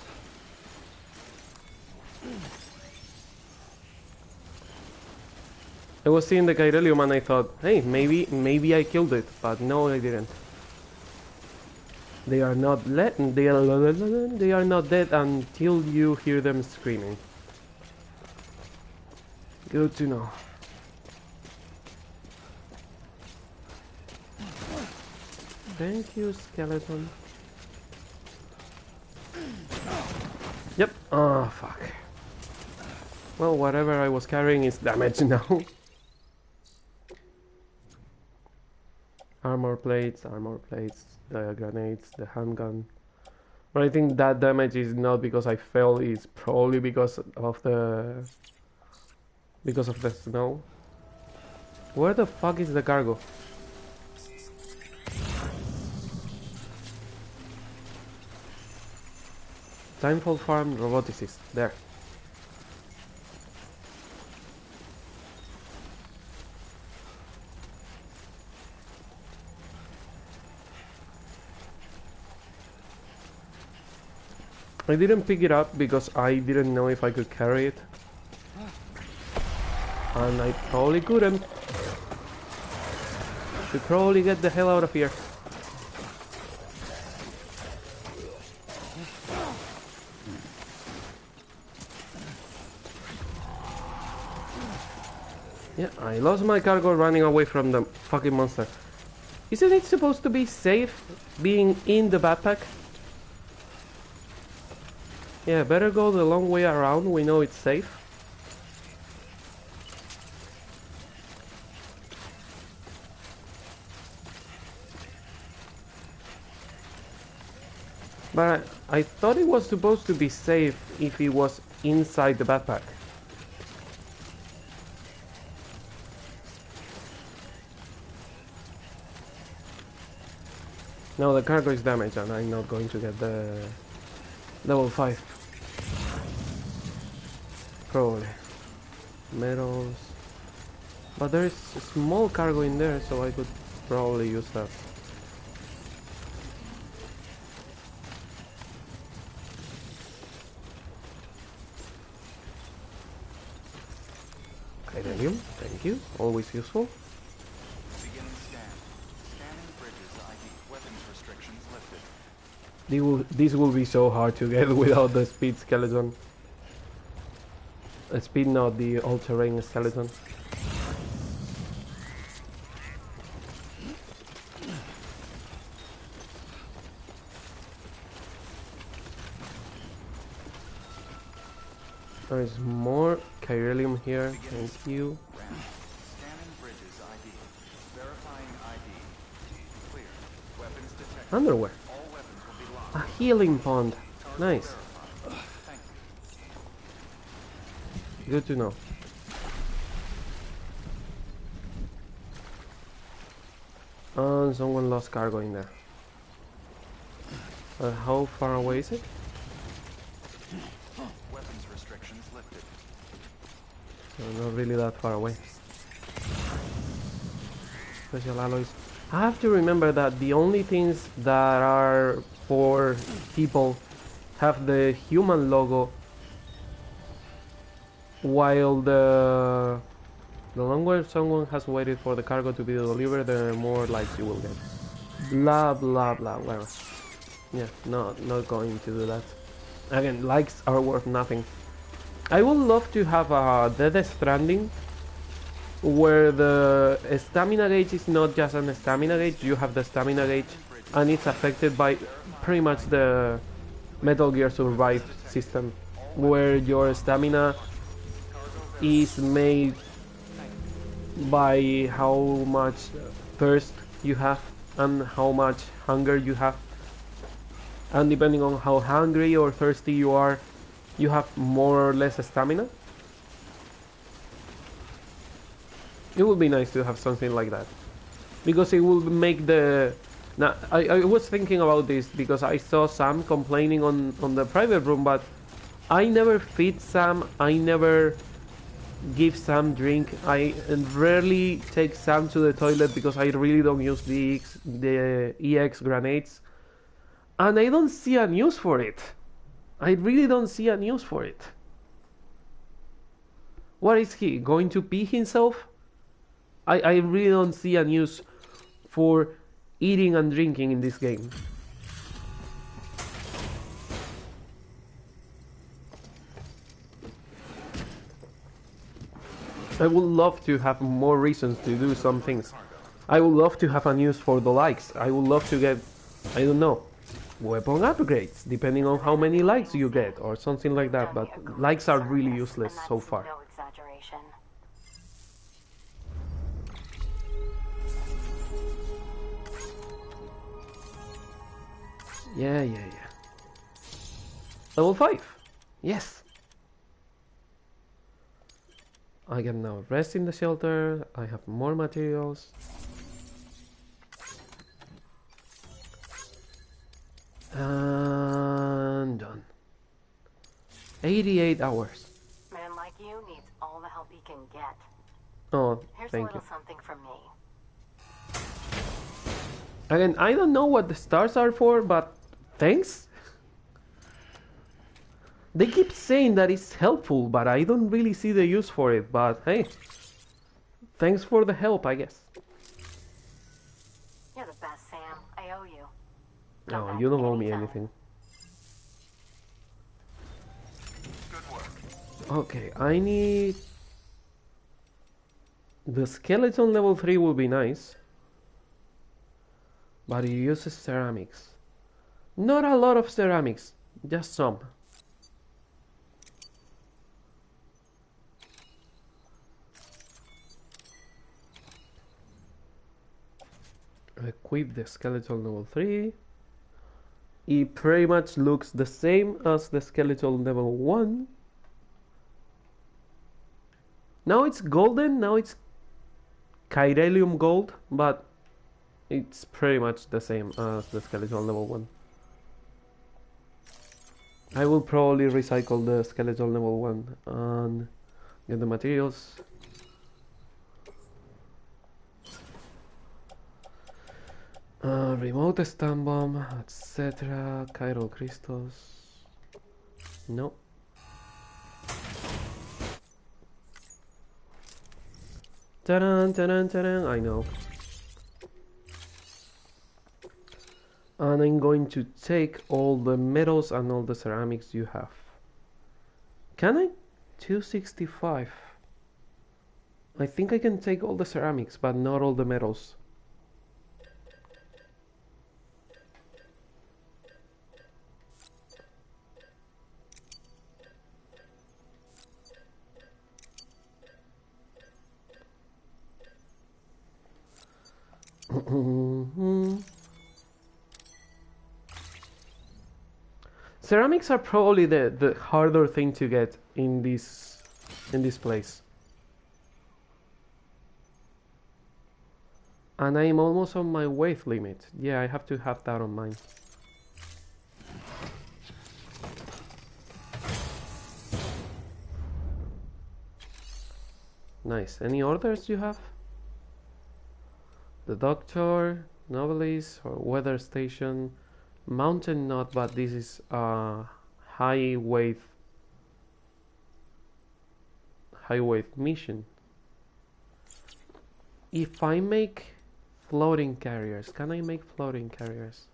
I was seeing the Chiralium and I thought, hey, maybe I killed it, but no, I didn't. They are not they are not dead until you hear them screaming. Good to know. Thank you, skeleton. Yep. Oh, fuck. Well, whatever I was carrying is damaged now. Armor plates, the grenades, the handgun. But I think that damage is not because I fell, it's probably because of the snow. Where the fuck is the cargo? Timefall Farm Roboticist. There. I didn't pick it up because I didn't know if I could carry it. And I probably couldn't. Should probably get the hell out of here. Yeah, I lost my cargo running away from the fucking monster. Isn't it supposed to be safe being in the backpack? Yeah, better go the long way around, we know it's safe. But I thought it was supposed to be safe if it was inside the backpack. No, the cargo is damaged and I'm not going to get the level 5. Probably. Metals. But there is a small cargo in there, so I could probably use that. Chiralium, thank you. Always useful. Beginning scan. Scanning bridges ID. Weapons restrictions lifted. This will be so hard to get without the speed skeleton. Speed, not the all-terrain skeleton. There is more Chiralium here, thank you. Scanning bridges ID. Verifying ID. Clear. Weapons detected. Underwear. All weapons will be A locked. healing pond. Nice. Verified. Thank you. Good to know. And someone lost cargo in there. How far away is it? Weapons restrictions lifted. So not really that far away. Special alloys. I have to remember that the only things that are for people have the human logo, while the longer someone has waited for the cargo to be delivered, the more likes you will get. Blah blah blah. Whatever. Yeah, not going to do that. Again, likes are worth nothing. I would love to have a Dead Stranding where the stamina gauge is not just an stamina gauge, you have the stamina gauge and it's affected by pretty much the Metal Gear Survive system, where your stamina is made by how much thirst you have and how much hunger you have, and depending on how hungry or thirsty you are, you have more or less stamina. It would be nice to have something like that, because it will make the... Now, I was thinking about this because I saw Sam complaining on the private room, but I never feed Sam, I never give Sam drink, I rarely take Sam to the toilet because I really don't use the EX grenades, and I don't see a use for it. I really don't see a use for it. What is he, going to pee himself? I really don't see a use for eating and drinking in this game. I would love to have more reasons to do some things. I would love to have a use for the likes. I would love to get, I don't know, weapon upgrades, depending on how many likes you get, or something like that, but likes are really useless so far. No exaggeration. Yeah. Level 5! Yes! I can now rest in the shelter, I have more materials. And done. 88 hours. Man like you needs all the help he can get. Oh, Here's a thank little you. something from me. Again, I don't know what the stars are for, but thanks? They keep saying that it's helpful, but I don't really see the use for it, but hey. Thanks for the help, I guess. You're the best, Sam. I owe you. No, Come back you don't owe me anytime. anything. Good work. Okay, I need... The skeleton level 3 will be nice. But it uses ceramics. Not a lot of ceramics, just some. Equip the skeleton level 3. It pretty much looks the same as the skeleton level 1. Now it's golden, now it's Chiralium gold, but it's pretty much the same as the skeleton level 1. I will probably recycle the skeleton level 1 and get the materials. Remote stun bomb, etc. Chiral crystals. No. Ta-da, ta-da, ta-da, I know. And I'm going to take all the metals and all the ceramics you have. Can I? 265. I think I can take all the ceramics, but not all the metals. Ceramics are probably the harder thing to get in this place. And I'm almost on my weight limit. Yeah, I have to have that on mind. Nice. Any orders you have? The doctor, novelist, or weather station. Mountain not, but this is high weight mission. If I make floating carriers, can I make floating carriers?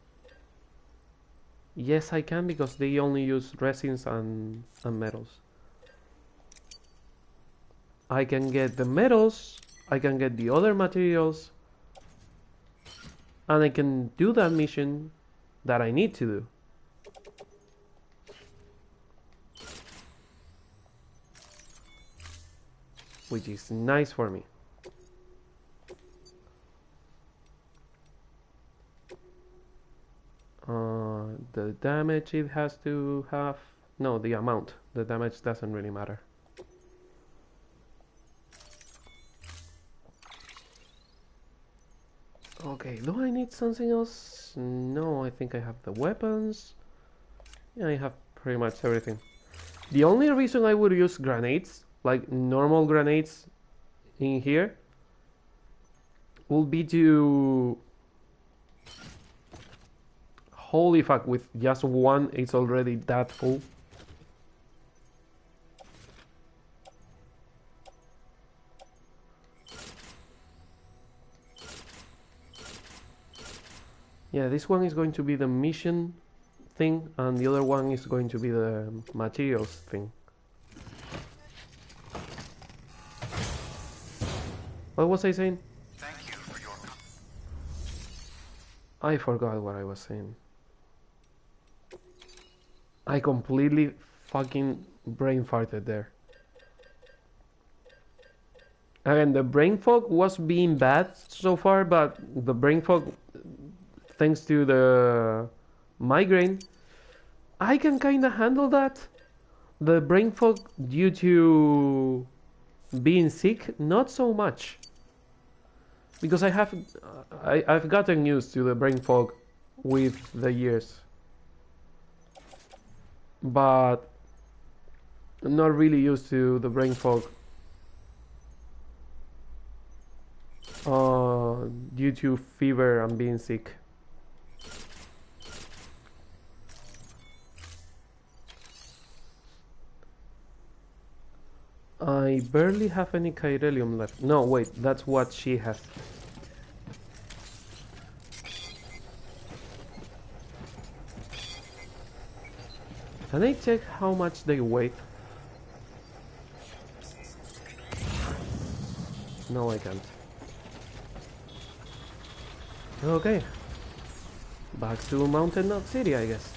Yes, I can, because they only use resins and metals. I can get the metals, I can get the other materials, and I can do that mission that I need to do. Which is nice for me. The damage it has to have... No, the amount. The damage doesn't really matter. Okay, do I need something else? No, I think I have the weapons. Yeah, I have pretty much everything. The only reason I would use grenades, like normal grenades in here, will be to... Holy fuck, with just one it's already that full. Yeah, this one is going to be the mission thing, and the other one is going to be the materials thing. What was I saying? Thank you for your... I forgot what I was saying. I completely fucking brain farted there. Again, the brain fog was being bad so far, but the brain fog, thanks to the migraine, I can kinda handle that. The brain fog due to being sick, not so much. Because I've gotten used to the brain fog with the years. But I'm not really used to the brain fog due to fever and being sick. I barely have any chiralium left. No, wait, that's what she has. Can I check how much they weigh? No, I can't. Okay. Back to Mountain Knot City, I guess.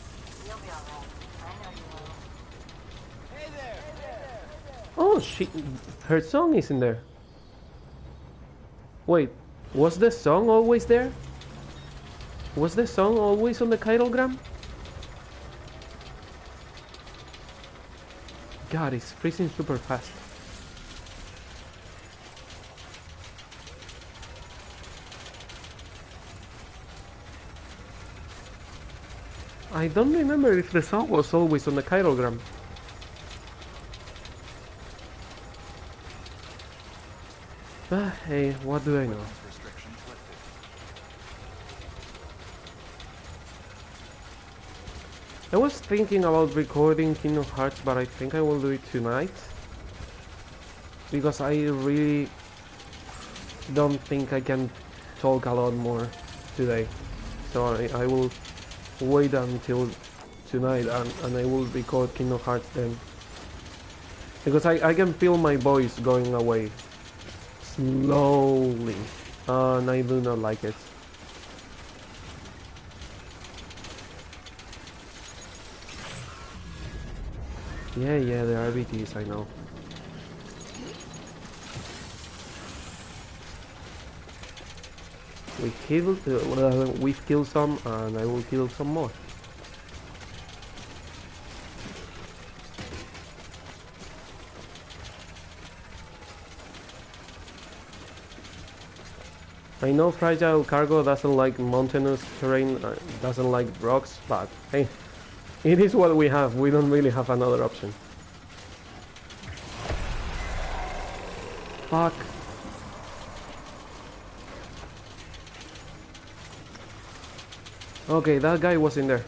You'll be alright. I know you will. Oh, her song is in there. Wait, was the song always there? Was the song always on the chirogram? God, it's freezing super fast. I don't remember if the song was always on the chirogram. But hey, what do I know? Restrictions lifted. I was thinking about recording Kingdom Hearts, but I think I will do it tonight. Because I really don't think I can talk a lot more today. So I will wait until tonight and I will record Kingdom Hearts then. Because I can feel my voice going away slowly and I do not like it. Yeah, the RBTs, I know. We've killed some and I will kill some more. I know fragile cargo doesn't like mountainous terrain, doesn't like rocks, but hey, it is what we have. We don't really have another option. Fuck. Okay, that guy was in there.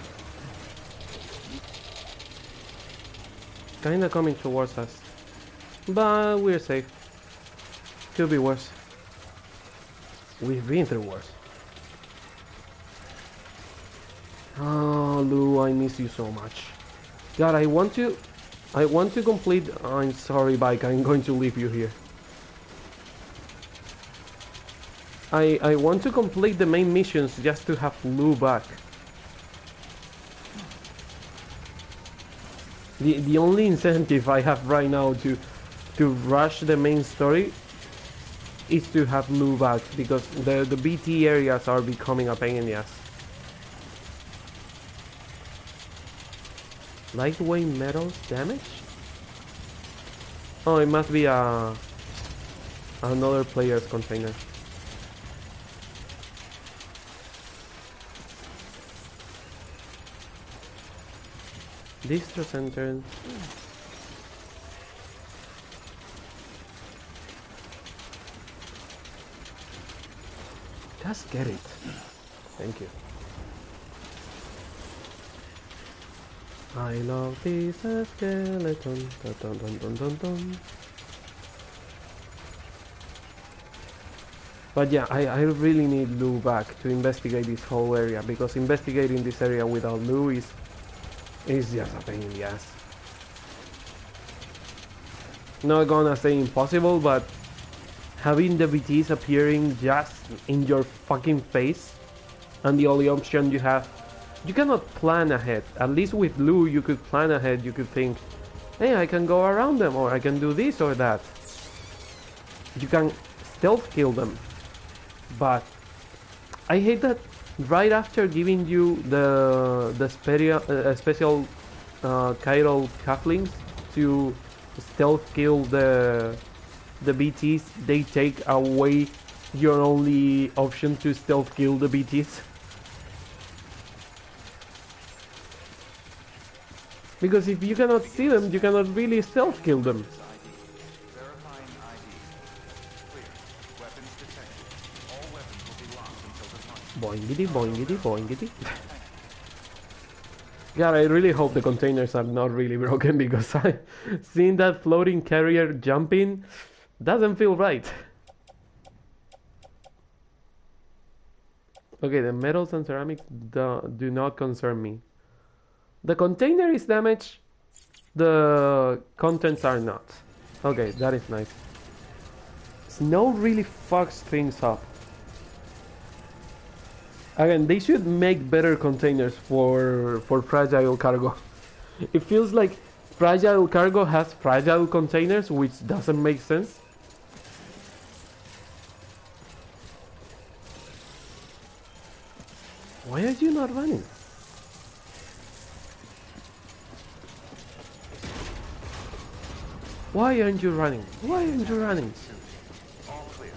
Kinda coming towards us. But we're safe. Could be worse. We've been through worse. Oh, Lou, I miss you so much. God, I want to complete. I'm sorry, bike. I'm going to leave you here. I want to complete the main missions just to have Lou back. The only incentive I have right now to rush the main story is to have Lou back, because the BT areas are becoming a pain in the ass. Lightweight metals damage? Oh, it must be another player's container. Distro center. Just get it. Thank you. I love this skeleton. Dun, dun, dun, dun, dun, dun. But yeah, I really need Lou back to investigate this whole area, because investigating this area without Lou is just a pain in the ass. Not gonna say impossible, but having the BTs appearing just in your fucking face, and the only option you have, you cannot plan ahead. At least with Lou, you could plan ahead. You could think, hey, I can go around them, or I can do this or that. You can stealth kill them. But I hate that right after giving you the special chiral cufflinks to stealth kill the BTs, they take away your only option to stealth kill the BTs. Because if you cannot see them, you cannot really stealth kill them. Verifying ID. Clear. Weapons detected. All weapons will be locked until departure. Boingity, boingity, boingity. God, I really hope the containers are not really broken, because seeing that floating carrier jumping doesn't feel right. Okay, the metals and ceramics do not concern me. The container is damaged, the contents are not. Okay, that is nice. Snow really fucks things up. Again, they should make better containers for fragile cargo. It feels like fragile cargo has fragile containers, which doesn't make sense. Why are you not running? Why aren't you running? Why aren't you running? All clear.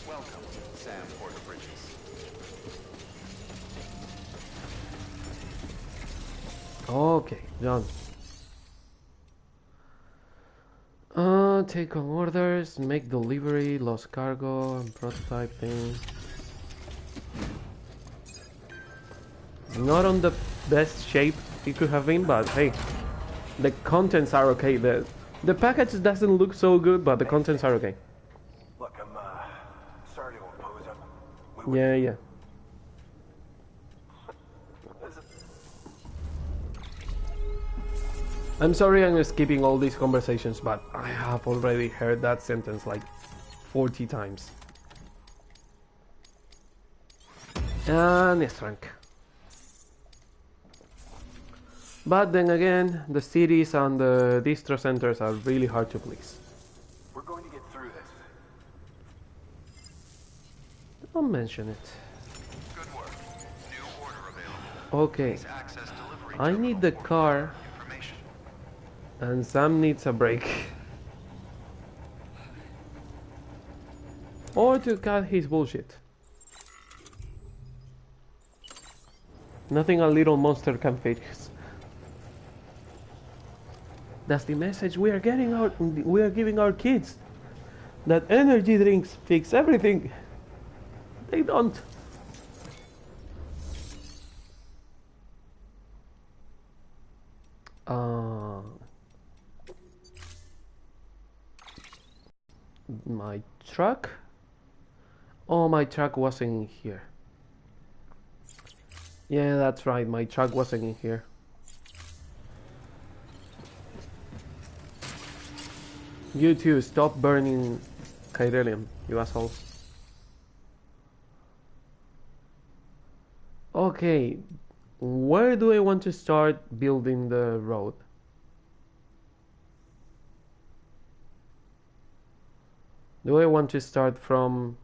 Welcome, Sam Porter Bridges. Okay, done. Take on orders, make delivery, lost cargo, and prototype thing. Not on the best shape it could have been, but hey, the contents are okay. The package doesn't look so good, but the contents are okay. Look, I'm sorry to impose on. Yeah, yeah. I'm sorry I'm skipping all these conversations, but I have already heard that sentence like 40 times. And it's rank. But then again, the cities and the distro centers are really hard to please. We're going to get through this. Don't mention it. Good work. New order available. Okay, Please access delivery I need the terminal for car, information. and Sam needs a break. Or to cut his bullshit. Nothing a little monster can fix. That's the message we are giving our kids. That energy drinks fix everything. They don't. My truck? Oh, my truck wasn't in here. Yeah, that's right, my truck wasn't in here. You too, stop burning Chiralium, you assholes. Okay, where do I want to start building the road? Do I want to start from...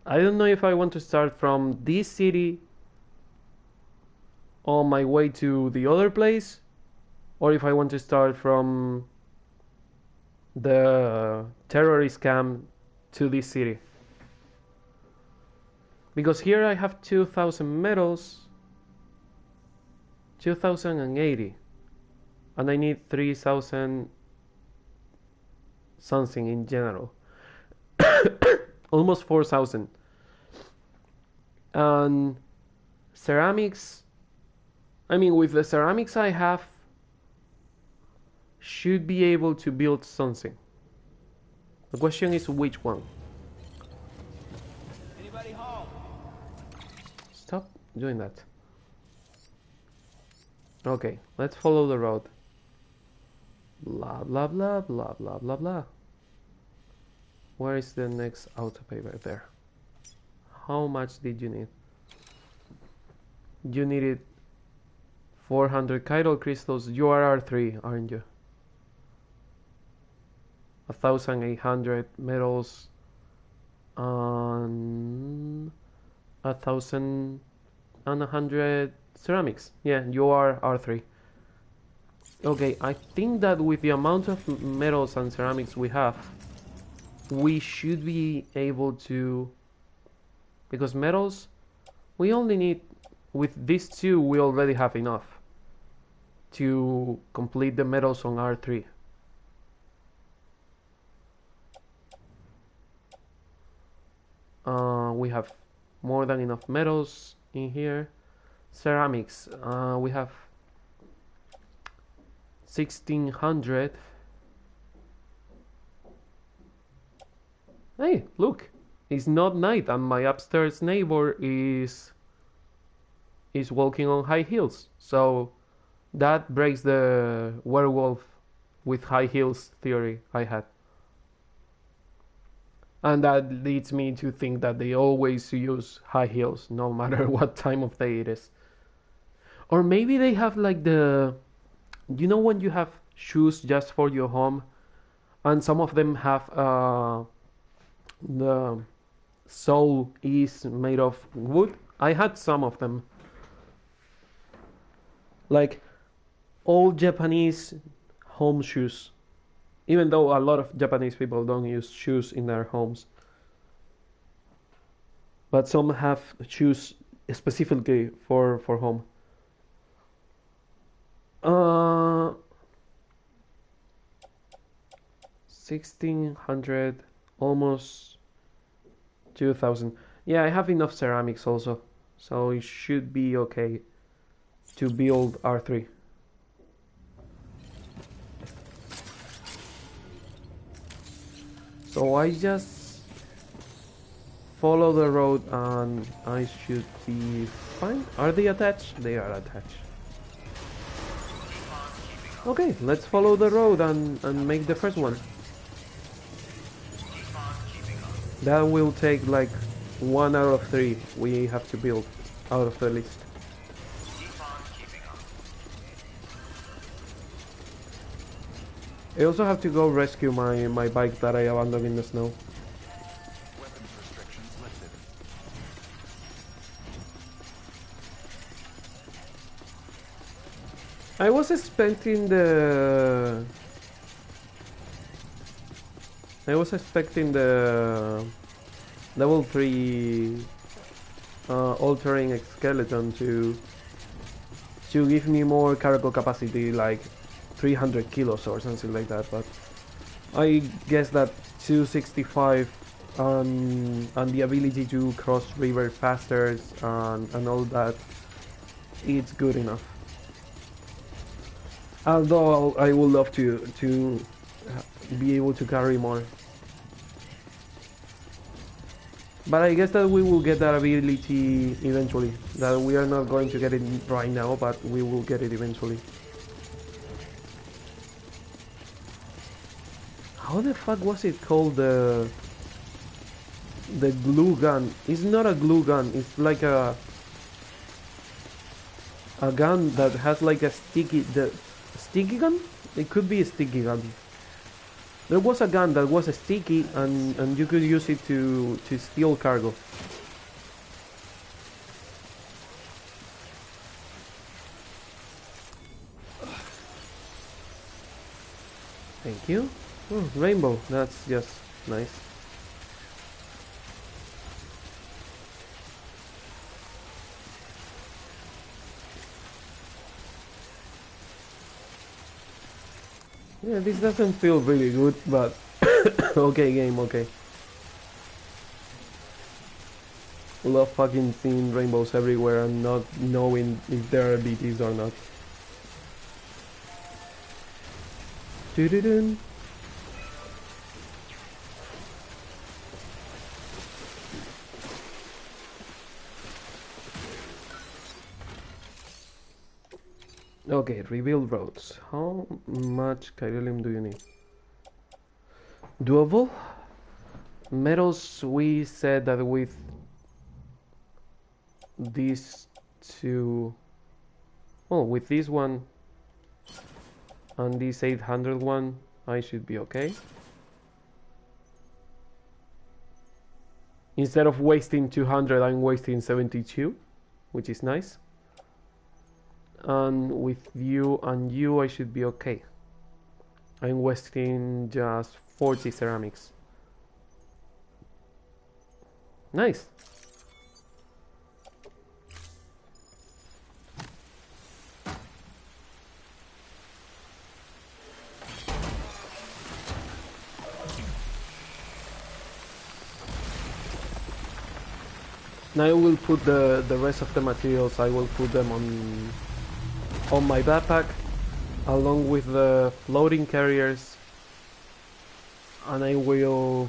I don't know if I want to start from this city on my way to the other place, or if I want to start from the terrorist camp to this city. Because here I have 2,000 metals, 2,080, and I need 3,000 something in general. Almost 4,000. And ceramics, I mean, with the ceramics I have, should be able to build something. The question is which one. Anybody home? Stop doing that. Okay, let's follow the road. Blah blah blah blah blah blah blah. Where is the next auto paper? There. How much did you need? You needed 400 chiral crystals. You are R3, aren't you? 1,800 metals and 1,100 ceramics. Yeah, you are R3. Okay, I think that with the amount of metals and ceramics we have, we should be able to... Because metals, we only need... With these two, we already have enough to complete the metals on R3. We have more than enough metals in here. Ceramics, we have 1,600. Hey, look, it's not night and my upstairs neighbor is walking on high heels. So that breaks the werewolf with high heels theory I had. And that leads me to think that they always use high heels, no matter what time of day it is. Or maybe they have like the... You know when you have shoes just for your home, and some of them have the sole is made of wood? I had some of them. Like old Japanese home shoes. Even though a lot of Japanese people don't use shoes in their homes. But some have shoes specifically for home. 1,600, almost 2,000. Yeah, I have enough ceramics also. So it should be okay to build R3. So I just follow the road and I should be fine. Are they attached? They are attached. Okay, let's follow the road and make the first one. That will take like 1 out of 3 we have to build out of the list. I also have to go rescue my bike that I abandoned in the snow. Weapons restrictions lifted. I was expecting the... level 3 all-terrain skeleton to give me more cargo capacity, like 300 kilos or something like that. But I guess that 265 and the ability to cross river faster and all that, it's good enough. Although I would love to be able to carry more. But I guess that we will get that ability eventually. That we are not going to get it right now, but we will get it eventually. How the fuck was it called? The glue gun. It's not a glue gun. It's like a gun that has like a sticky gun. It could be a sticky gun. There was a gun that was sticky and you could use it to steal cargo. Thank you. Oh, rainbow, that's just nice. Yeah, this doesn't feel really good, but okay game, okay. Love fucking seeing rainbows everywhere and not knowing if there are BTs or not. Doo-doo-doo. Okay, rebuild roads. How much chiralium do you need? Doable? Metals, we said that with these two... Oh, with this one and this 800 one, I should be okay. Instead of wasting 200, I'm wasting 72, which is nice. And with you and you I should be okay. I'm wasting just 40 ceramics. Nice. Now I will put the rest of the materials, I will put them on my backpack along with the floating carriers, and I will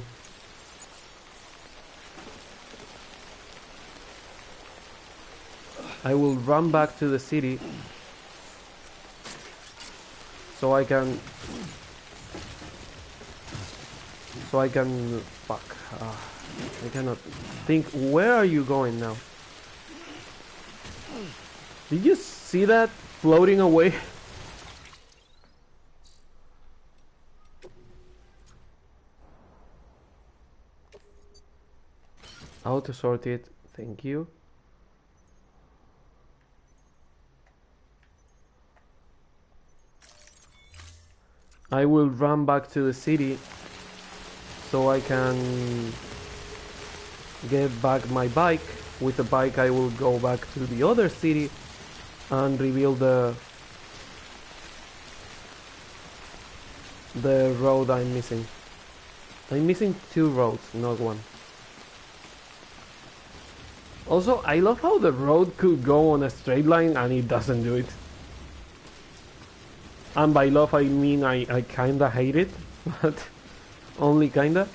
run back to the city so I can fuck, I cannot think. Where are you going now? Did you see that floating away? How to sort it? Thank you. I will run back to the city so I can get back my bike. With the bike I will go back to the other city and reveal the road I'm missing. I'm missing 2 roads, not 1. Also, I love how the road could go on a straight line and it doesn't do it. And by love I mean I kinda hate it, but only kinda.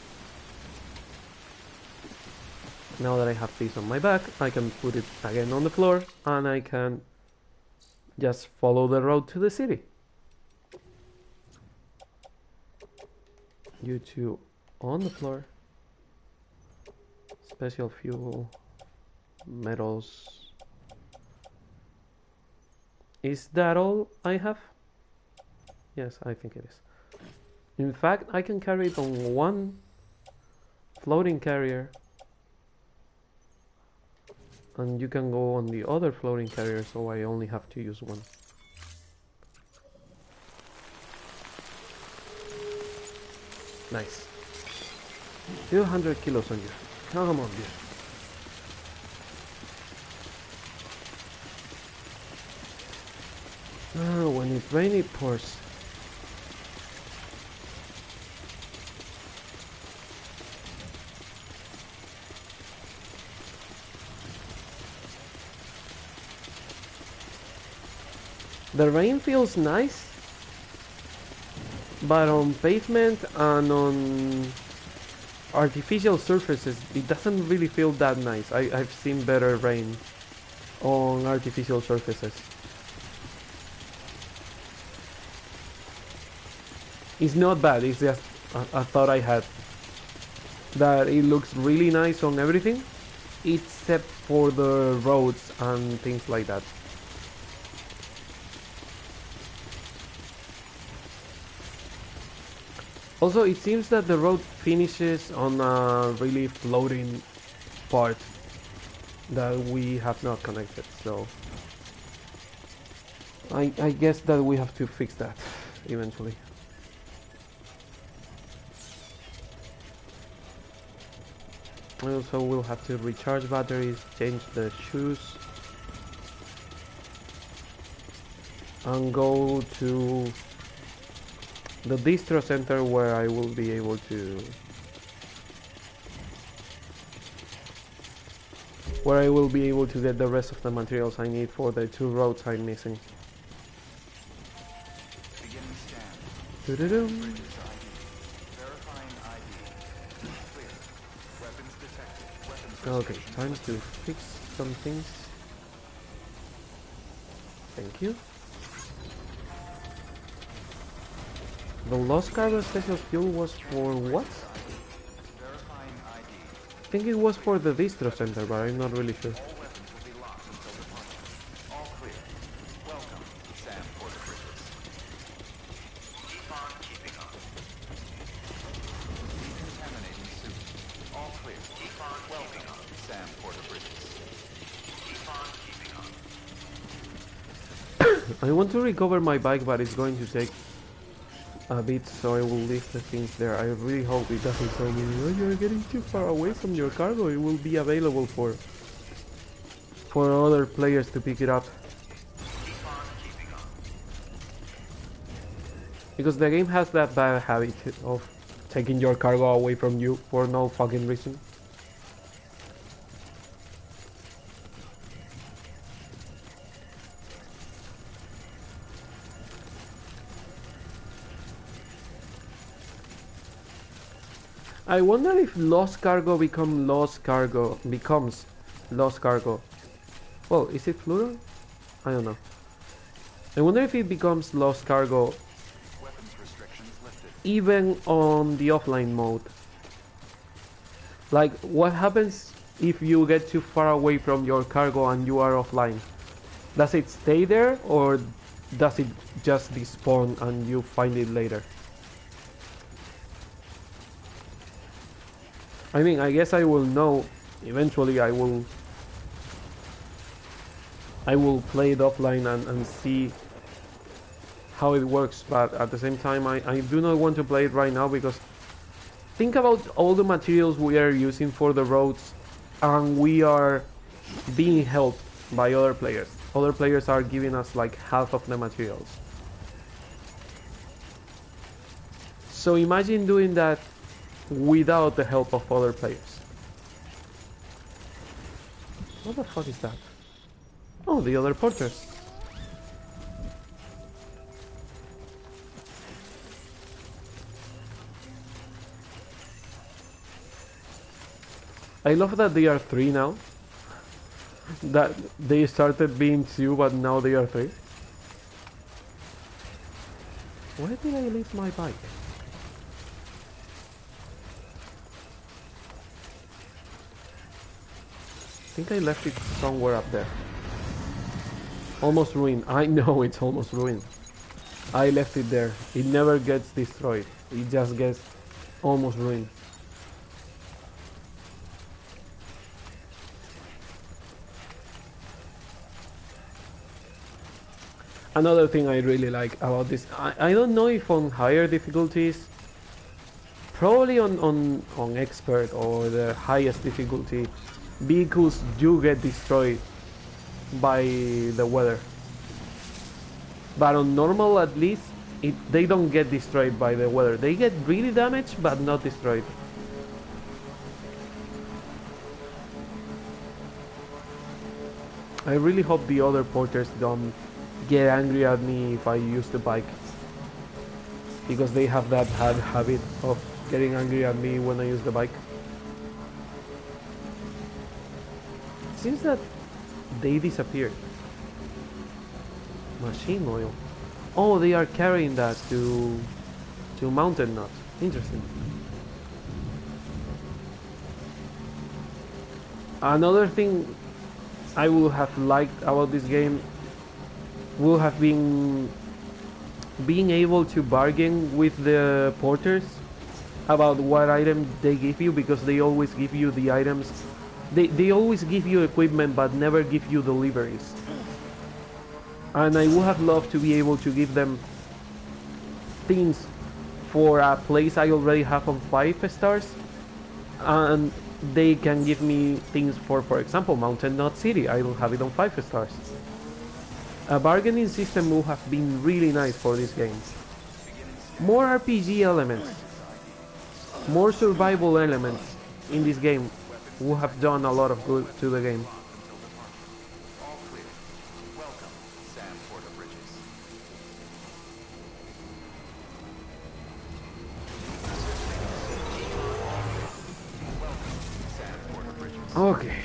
Now that I have this on my back, I can put it again on the floor and I can just follow the road to the city. You two on the floor. Special fuel, metals. Is that all I have? Yes, I think it is. In fact, I can carry it on 1 floating carrier. And you can go on the other floating carrier, so I only have to use 1. Nice. 200 kilos on you. Come on, dude. Oh, when it rains, it pours. The rain feels nice, but on pavement and on artificial surfaces, it doesn't really feel that nice. I've seen better rain on artificial surfaces. It's not bad, it's just a thought I had. That it looks really nice on everything, except for the roads and things like that. Also, it seems that the road finishes on a really floating part that we have not connected, so I guess that we have to fix that eventually. We also will have to recharge batteries, change the shoes, and go to the distro center where I will be able to get the rest of the materials I need for the 2 roads I'm missing. Beginning scan. Doo-doo-doo. Bridges ID. Verifying ID. Clear. Weapons detected. Weapons Okay, restrictions time lifted. to fix some things. Thank you. The lost cargo special fuel was for what? Verifying ID. I think it was for the distro center, but I'm not really sure. All weapons will be locked until departure. All clear. Welcome, Sam Porter Bridges. Keep on keeping up. Decontaminating suit. All clear. Keep on keeping up. Sam Porter Bridges. Keep on keeping up. I want to recover my bike, but it's going to take a bit, so I will leave the things there. I really hope it doesn't tell me, oh, you're getting too far away from your cargo. It will be available for other players to pick it up. Keep on keeping up. Because the game has that bad habit of taking your cargo away from you for no fucking reason. I wonder if lost cargo becomes lost cargo. Well, is it plural? I don't know. I wonder if it becomes lost cargo Weapons restrictions lifted. even on the offline mode. Like, what happens if you get too far away from your cargo and you are offline? Does it stay there, or does it just despawn and you find it later? I mean, I guess I will know eventually. I will play it offline and see how it works, but at the same time I do not want to play it right now, because think about all the materials we are using for the roads, and we are being helped by other players. Other players are giving us like half of the materials. So imagine doing that without the help of other players. What the fuck is that? Oh, the other porters. I love that they are 3 now. That they started being 2, but now they are 3. Where did I leave my bike? I think I left it somewhere up there. Almost ruined. I know it's almost ruined. I left it there. It never gets destroyed. It just gets almost ruined. Another thing I really like about this, I don't know if on higher difficulties Probably on expert or the highest difficulty, vehicles do get destroyed by the weather. But on normal, at least, they don't get destroyed by the weather. They get really damaged, but not destroyed. I really hope the other porters don't get angry at me if I use the bike, because they have that bad habit of getting angry at me when I use the bike. It seems that they disappeared. Machine oil. Oh, they are carrying that to Mountain Knot. Interesting. Another thing I would have liked about this game would have been being able to bargain with the porters about what item they give you, because they always give you the items. They always give you equipment but never give you deliveries. And I would have loved to be able to give them things for a place I already have on 5 stars, and they can give me things for example, Mountain Knot City. I will have it on 5 stars. A bargaining system would have been really nice for this game. More RPG elements, more survival elements in this game would have done a lot of good to the game. All clear. Welcome, Sam Porter Bridges. Welcome, Sam Porter Bridges. Okay.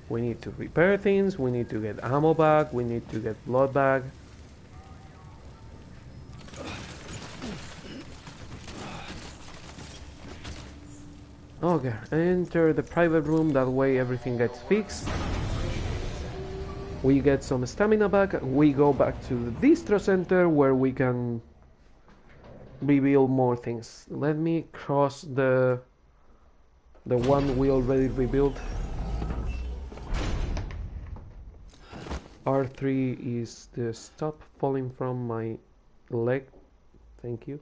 We need to repair things, we need to get ammo back, we need to get blood back. Okay, enter the private room, that way everything gets fixed. We get some stamina back, we go back to the distro center where we can rebuild more things. Let me cross the one we already rebuilt. R3 is the stop falling from my leg. Thank you.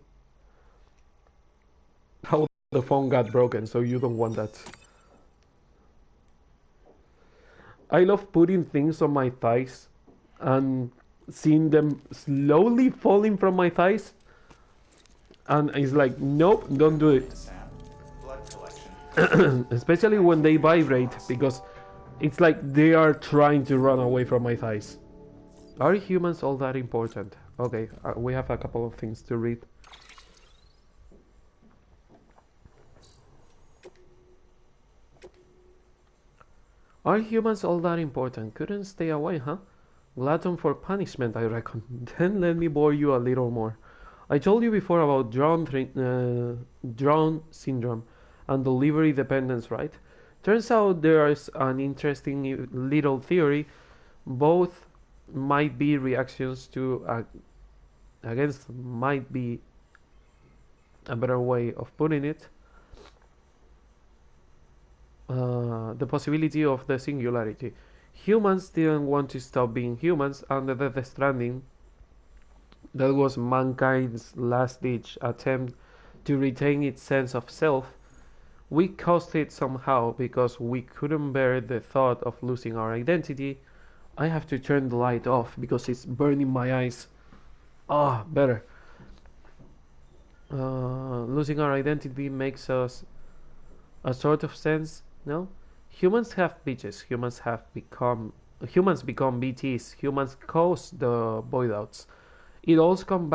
How the phone got broken, so you don't want that. I love putting things on my thighs and seeing them slowly falling from my thighs. And it's like, nope, don't do it. Sam, blood collection. Especially when they vibrate, because it's like they are trying to run away from my thighs. Are humans all that important? Okay, we have a couple of things to read. Are humans all that important? Couldn't stay away, huh? Glutton for punishment, I reckon. Then let me bore you a little more. I told you before about drone syndrome and delivery dependence, right? Turns out there is an interesting little theory. Both might be reactions to against might be a better way of putting it. The possibility of the singularity. Humans didn't want to stop being humans under the Stranding. That was mankind's last-ditch attempt to retain its sense of self. We caused it somehow because we couldn't bear the thought of losing our identity. I have to turn the light off because it's burning my eyes. Ah, better. Losing our identity makes us a sort of sense, no? Humans have bitches. Humans become BTs. Humans cause the void outs. It all comes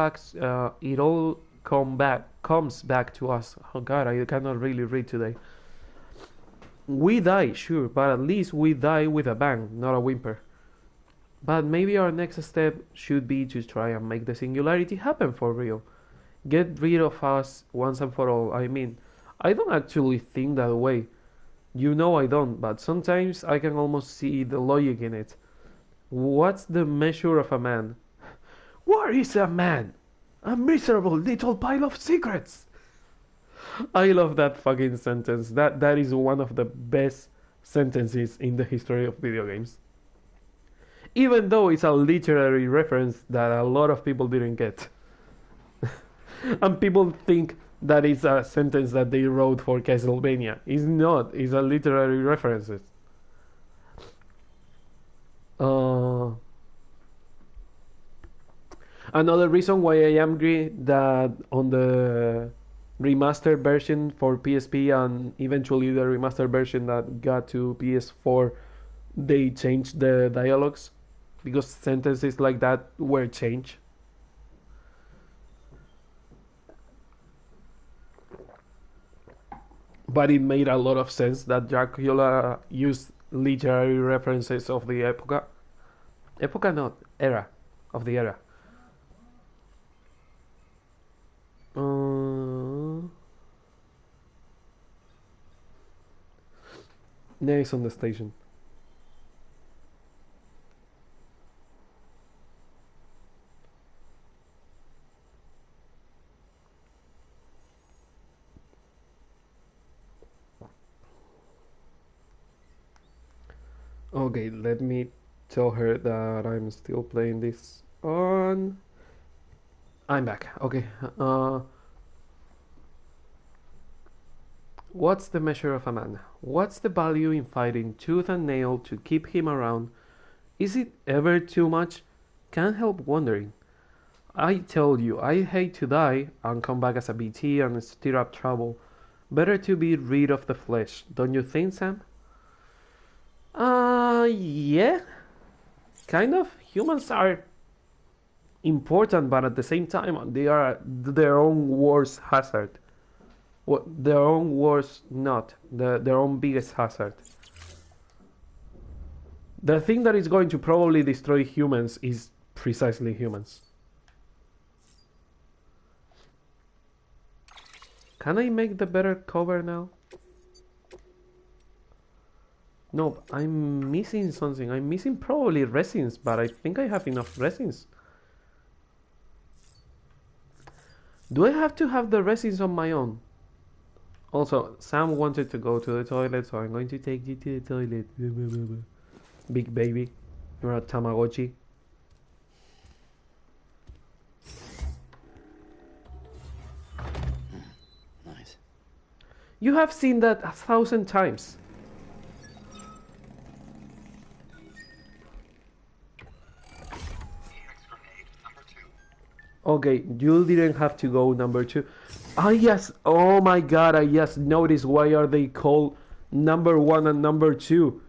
back to us. Oh God, I cannot really read today. We die, sure, but at least we die with a bang, not a whimper. But maybe our next step should be to try and make the singularity happen for real. Get rid of us once and for all. I mean, I don't actually think that way. You know I don't, but sometimes I can almost see the logic in it. What's the measure of a man? What is a man? A miserable little pile of secrets. I love that fucking sentence. That is one of the best sentences in the history of video games. Even though it's a literary reference that a lot of people didn't get. And people think that is a sentence that they wrote for Castlevania. It's not. It's a literary references. Uh, Another reason why I am agree that on the remastered version for PSP and eventually the remastered version that got to PS4, they changed the dialogues because sentences like that were changed. But it made a lot of sense that Dracula used literary references of the epoca. Epoca, not era, of the era. Uh, Next on the station. Okay, let me tell her that I'm still playing this on. I'm back. Okay. What's the measure of a man? What's the value in fighting tooth and nail to keep him around? Is it ever too much? Can't help wondering. I tell you, I hate to die and come back as a BT and stir up trouble. Better to be rid of the flesh, don't you think, Sam? Yeah, kind of. Humans are important, but at the same time, they are their own worst hazard. What their own worst, not their own biggest hazard. The thing that is going to probably destroy humans is precisely humans. Can I make the better cover now? No, I'm missing something. I'm missing probably resins, but I think I have enough resins. Do I have to have the resins on my own? Also, Sam wanted to go to the toilet, so I'm going to take you to the toilet. Big baby, you're a Tamagotchi. Nice. You have seen that 1,000 times. Okay, you didn't have to go number 2. Ah yes, oh my god, I just noticed why are they called number 1 and number 2.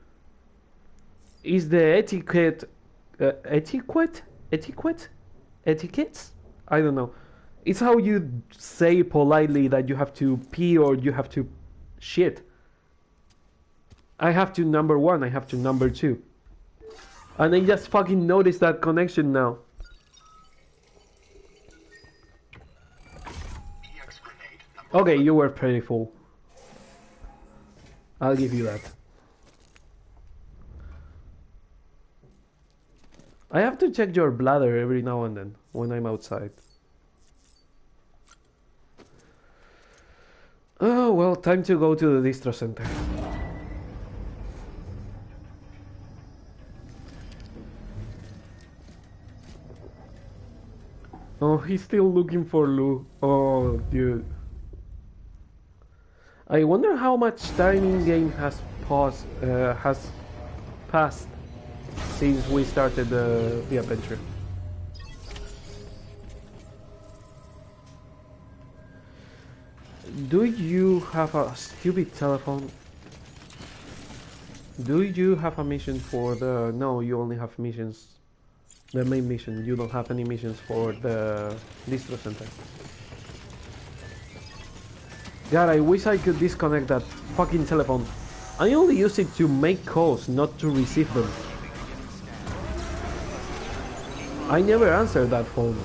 Is the etiquettes? I don't know. It's how you say politely that you have to pee or you have to shit. I have to number 1, I have to number 2. And I just fucking noticed that connection now. Okay, you were pretty full. I'll give you that. I have to check your bladder every now and then when I'm outside. Oh, well, time to go to the distro center. Oh, he's still looking for Lou. Oh, dude. I wonder how much time in game has passed since we started the adventure. Do you have a stupid telephone? Do you have a mission for the... No, you only have missions. The main mission. You don't have any missions for the distro center. God, I wish I could disconnect that fucking telephone. I only use it to make calls, not to receive them. I never answer that phone.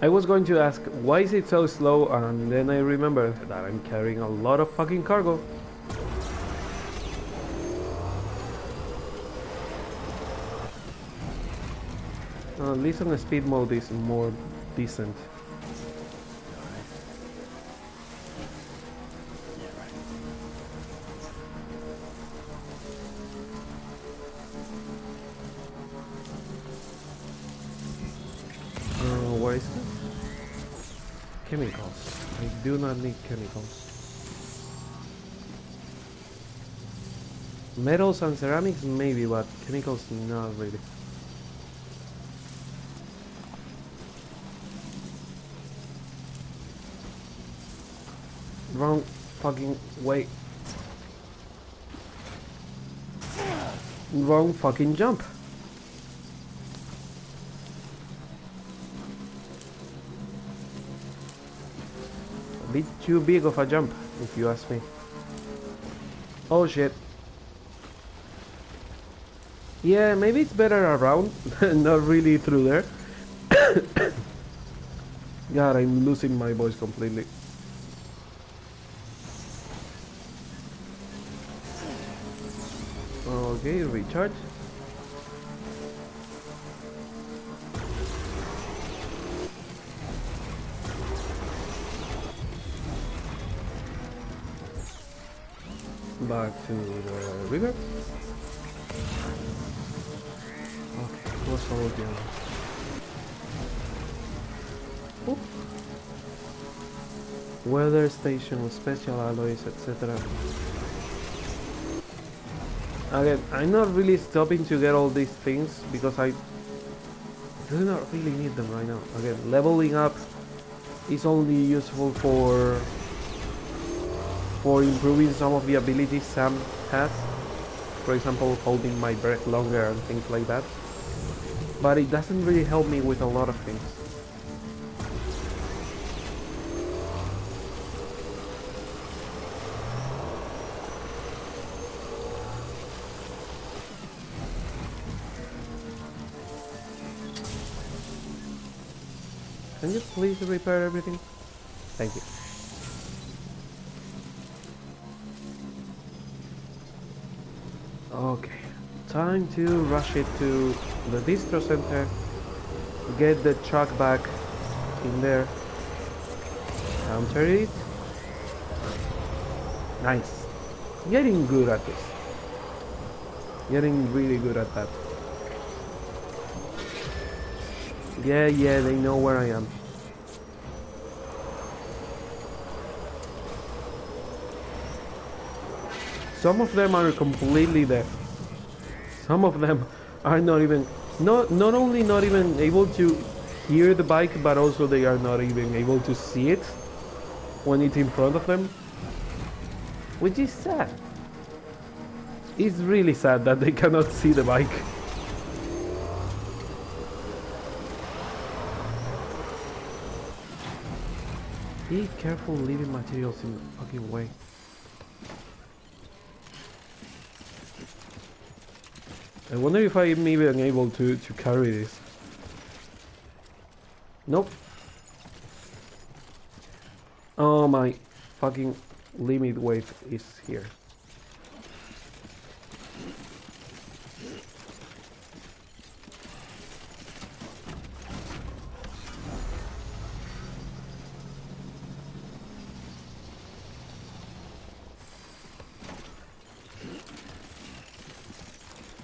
I was going to ask, why is it so slow, and then I remembered that I'm carrying a lot of fucking cargo. At least on the speed mode is more decent. chemicals. I do not need chemicals. Metals and ceramics maybe, but chemicals not really. Wrong fucking way. Wrong fucking jump. A bit too big of a jump, if you ask me. Oh shit. Yeah, maybe it's better around, not really through there. God, I'm losing my voice completely. Okay, recharge. Back to the river. Okay, what's all the other? Oop. Weather station, special alloys, etc. Again, I'm not really stopping to get all these things because I do not really need them right now. Again, leveling up is only useful for improving some of the abilities Sam has. For example, holding my breath longer and things like that. But it doesn't really help me with a lot of things. Can you please repair everything? Thank you. Okay, time to rush it to the distro center, get the truck back in there, counter it. Nice. Getting good at this. Getting really good at that. Yeah, they know where I am. Some of them are completely deaf. Some of them are not even, not only not even able to hear the bike, but also they are not even able to see it when it's in front of them. Which is sad. It's really sad that they cannot see the bike. Be careful leaving materials in the fucking way. I wonder if I'm even able to carry this. Nope. Oh, my fucking limit weight is here.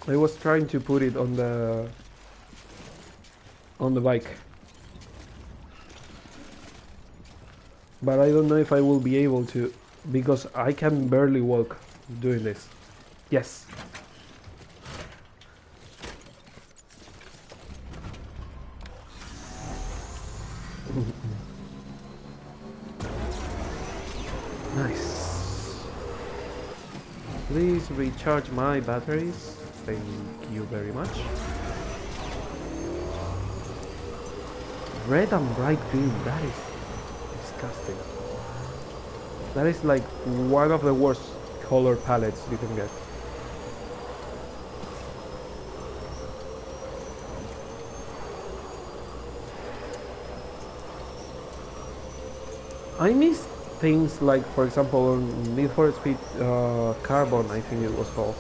I was trying to put it on the bike, but I don't know if I will be able to because I can barely walk doing this. Yes. Nice. Please recharge my batteries. Thank you very much. Red and bright green, that is disgusting. That is like one of the worst color palettes you can get. I miss things like, for example, on Need for Speed Carbon, I think it was called.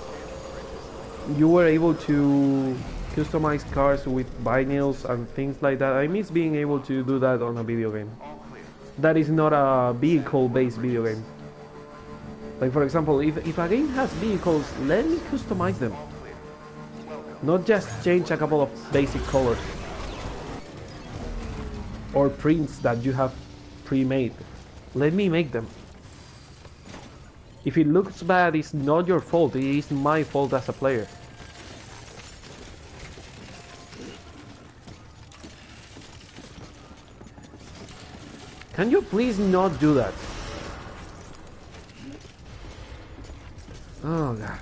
You were able to customize cars with vinyls and things like that. I miss being able to do that on a video game. That is not a vehicle-based video game. Like, for example, if a game has vehicles, let me customize them. Not just change a couple of basic colors or prints that you have pre-made. Let me make them. If it looks bad, it's not your fault. It is my fault as a player. Can you please not do that? Oh god.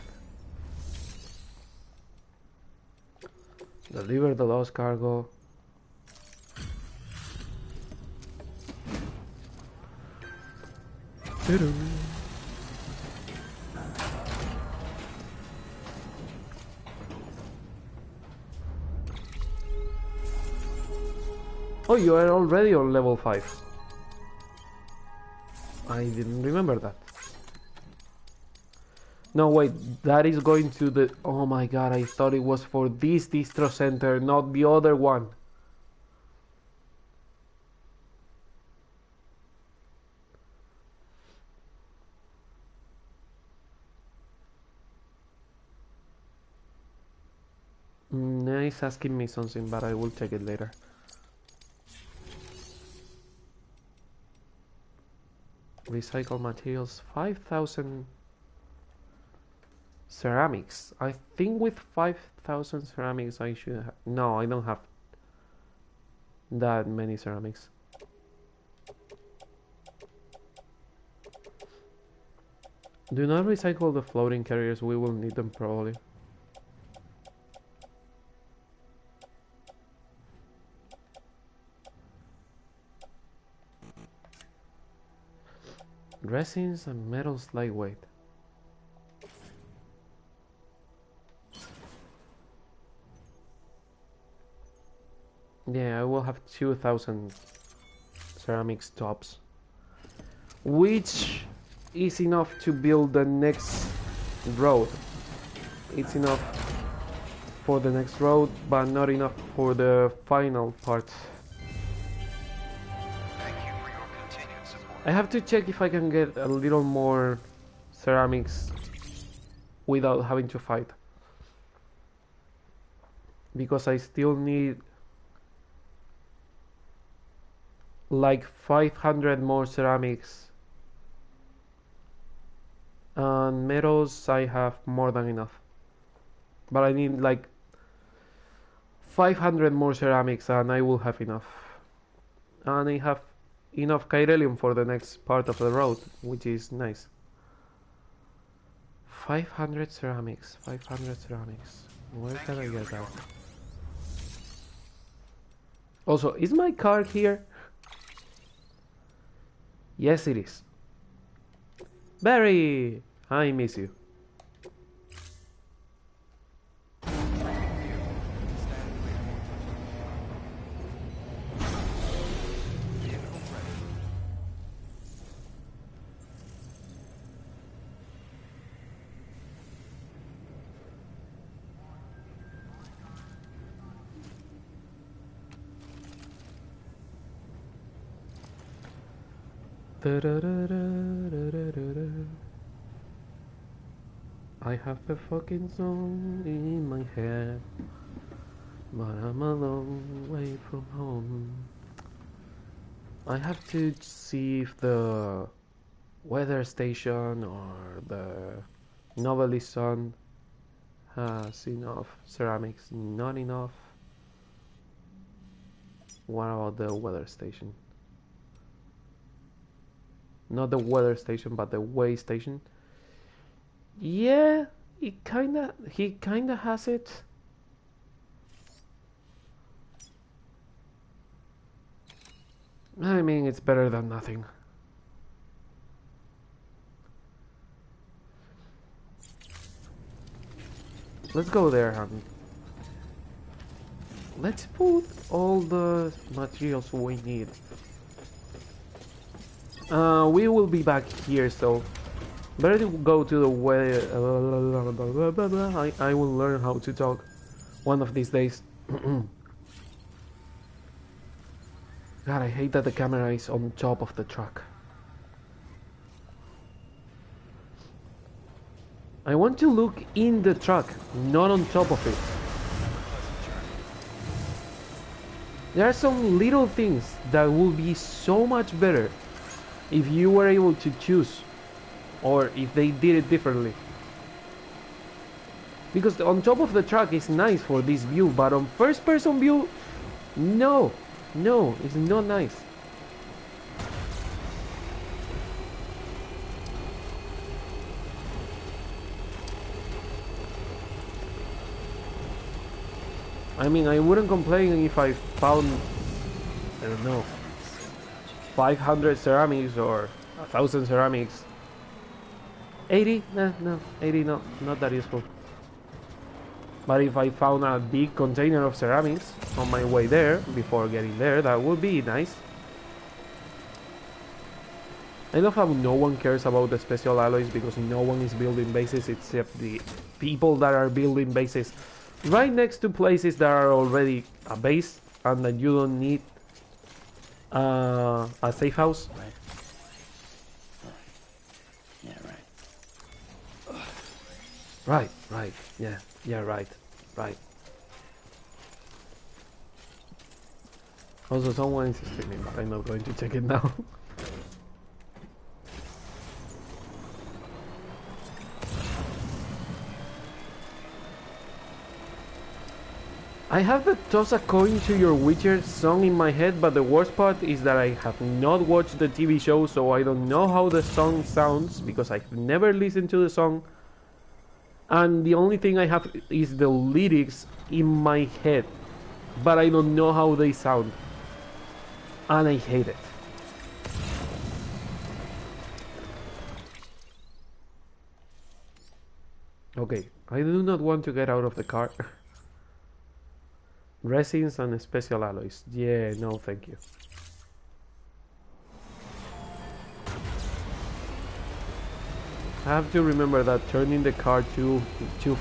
Deliver the lost cargo. Oh, you are already on level 5. I didn't remember that. No, wait, that is going to the... Oh my god, I thought it was for this distro center, not the other one. It's asking me something, but I will check it later. Recycle materials, 5,000 ceramics. I think with 5,000 ceramics I should have... No, I don't have that many ceramics. Do not recycle the floating carriers, we will need them probably. Resins and metals lightweight. Yeah, I will have 2,000 ceramics tops, which is enough to build the next road. It's enough for the next road, but not enough for the final part. I have to check if I can get a little more ceramics without having to fight. Because I still need like 500 more ceramics. And metals I have more than enough. But I need like 500 more ceramics and I will have enough. And I have enough Kyrelium for the next part of the road, which is nice. 500 ceramics, 500 ceramics. Where can I get that? Also, is my car here? Yes, it is. Barry! I miss you. I have a fucking song in my head, but I'm a long way from home. I have to see if the weather station or the novelist son has enough ceramics. Not enough. What about the weather station? Not the weather station, but the way station. Yeah, he kinda has it. I mean, it's better than nothing. Let's go there, and let's put all the materials we need. We will be back here, so better to go to the way. I will learn how to talk one of these days. God, I hate that the camera is on top of the truck. I want to look in the truck, not on top of it. There are some little things that would be so much better if you were able to choose, or if they did it differently. Because on top of the truck is nice for this view, but on first person view, no, no, it's not nice. I mean, I wouldn't complain if I found, I don't know, 500 ceramics or 1,000 ceramics. 80? Nah, no, 80 no, not that useful. But if I found a big container of ceramics on my way there, before getting there, that would be nice. I love how no one cares about the special alloys because no one is building bases except the people that are building bases right next to places that are already a base and that you don't need a safe house. Right. Yeah, right. Right, yeah, right. Also, someone is streaming, but I'm not going to check it now. I have the toss a coin to your Witcher song in my head, but the worst part is that I have not watched the TV show, so I don't know how the song sounds because I've never listened to the song. And the only thing I have is the lyrics in my head, but I don't know how they sound. And I hate it. Okay, I do not want to get out of the car. Resins and special alloys. Yeah, no, thank you. I have to remember that turning the car too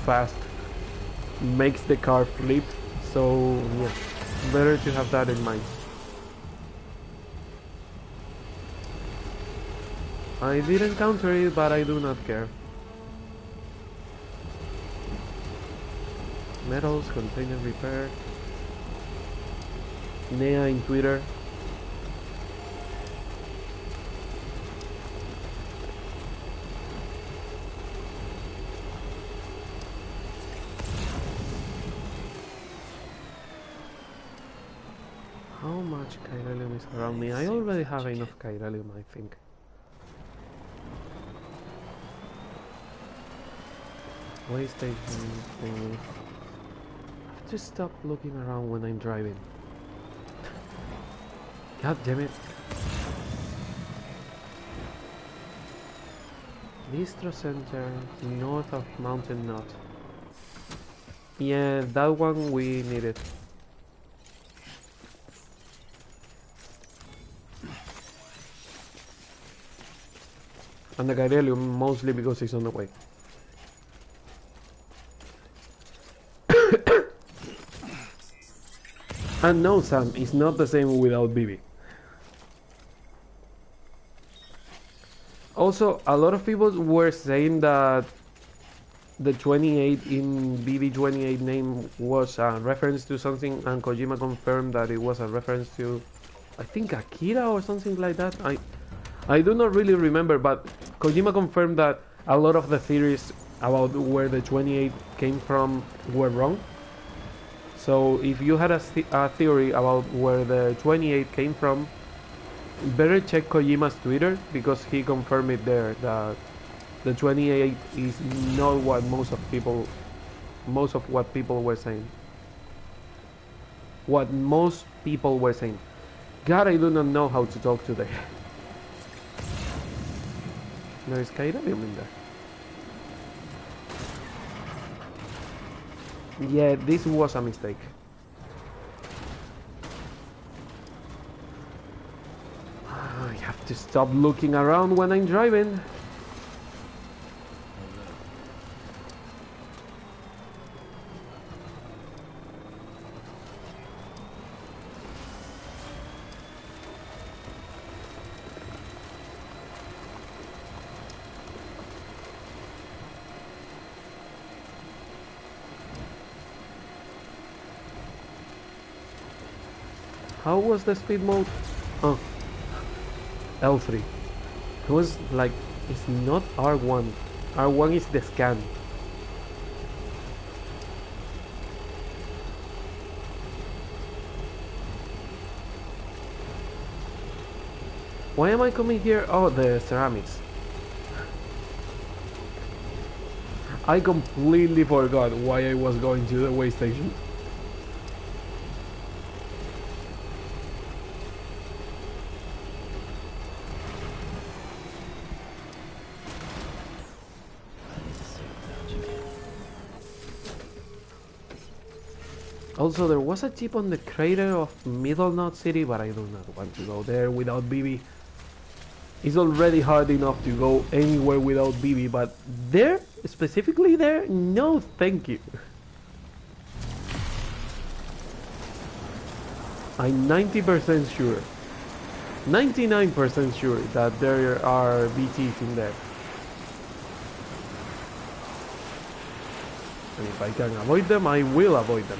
fast makes the car flip, so yeah, better to have that in mind. I did encounter it, but I do not care. Metals, container repair. Nea in Twitter. How much chiralium is around me? I already have enough chiralium, I think. Waystation thing. I have to stop looking around when I'm driving. God damn it. Distro Center, north of Mountain Knot. Yeah, that one we needed. And the Chiralium mostly because it's on the way. And no, Sam, it's not the same without BB. Also, a lot of people were saying that the 28 in BB28 name was a reference to something, and Kojima confirmed that it was a reference to, I think, Akira or something like that. I do not really remember, but Kojima confirmed that a lot of the theories about where the 28 came from were wrong. So if you had a theory about where the 28 came from, better check Kojima's Twitter because he confirmed it there that the 28 is not what most of what people were saying. What most people were saying. God, I do not know how to talk today. There is Chiralium in there. Yeah, this was a mistake. I have to stop looking around when I'm driving. How was the speed mode? Oh, L3. It was like, it's not R1. R1 is the scan. Why am I coming here? Oh, the ceramics. I completely forgot why I was going to the way station. Also, there was a chip on the crater of Middle Knot City, but I do not want to go there without BB. It's already hard enough to go anywhere without BB, but there, specifically there, no thank you. I'm 90% sure, 99% sure that there are BTs in there. And if I can avoid them, I will avoid them.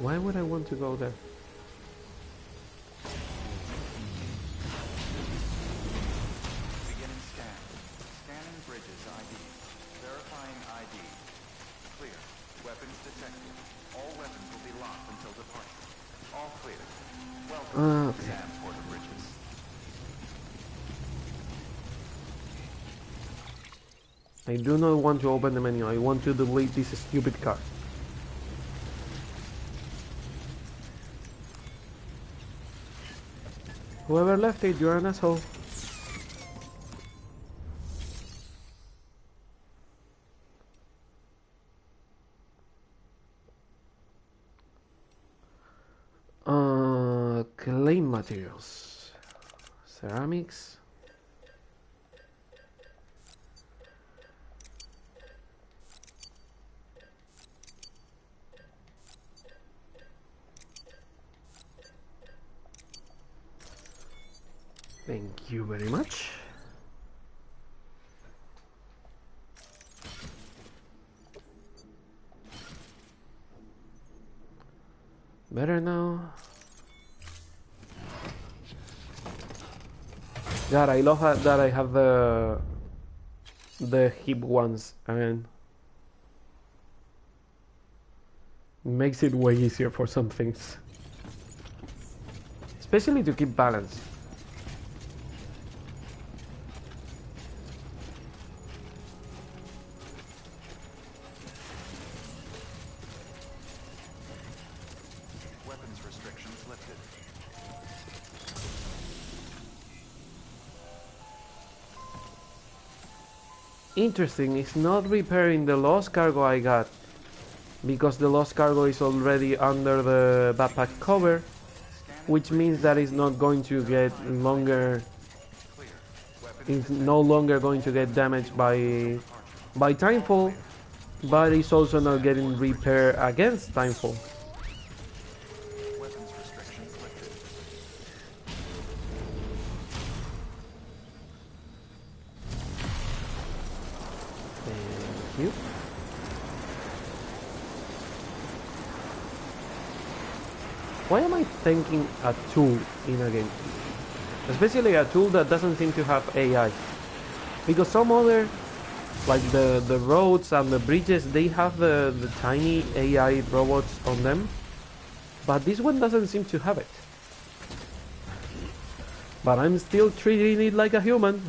Why would I want to go there? Beginning scan. Scanning bridges ID. Verifying ID. Clear. Weapons detected. All weapons will be locked until departure. All clear. Welcome to Sam for the bridges. I do not want to open the menu. I want to delete this stupid card. Whoever left it, you're an asshole. Claim materials. Ceramics. Thank you very much. Better now. God, I love that I have the hip ones again. Makes it way easier for some things. Especially to keep balance. Weapons restrictions lifted. Interesting, it's not repairing the lost cargo I got, because the lost cargo is already under the backpack cover, which means that it's not going to get longer, it's no longer going to get damaged by timefall, but it's also not getting repair against timefall. Weapons restrictions lifted. Thank you. Why am I thinking a tool in a game? Especially a tool that doesn't seem to have AI. Because some other, like the roads and the bridges, they have the tiny AI robots on them. But this one doesn't seem to have it. But I'm still treating it like a human.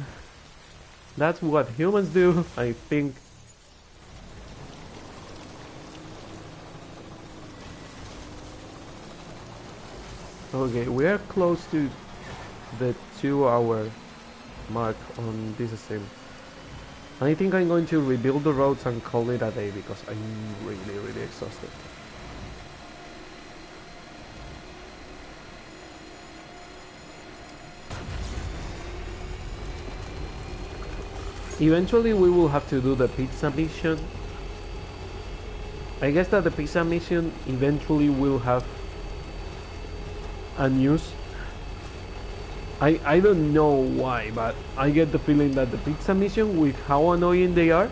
That's what humans do, I think. Okay, we are close to the 2-hour mark on this stream. I think I'm going to rebuild the roads and call it a day because I'm really exhausted. Eventually we will have to do the pizza mission. I guess that the pizza mission eventually will have a news. I don't know why, but I get the feeling that the pizza mission, with how annoying they are,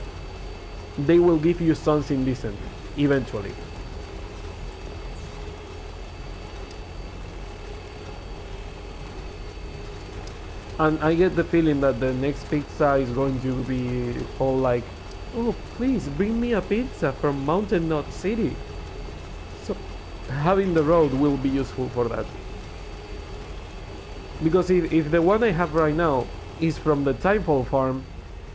they will give you something decent. eventually. And I get the feeling that the next pizza is going to be all like, oh, please bring me a pizza from Mountain Knot City. So having the road will be useful for that. Because if the one I have right now is from the Timefall farm,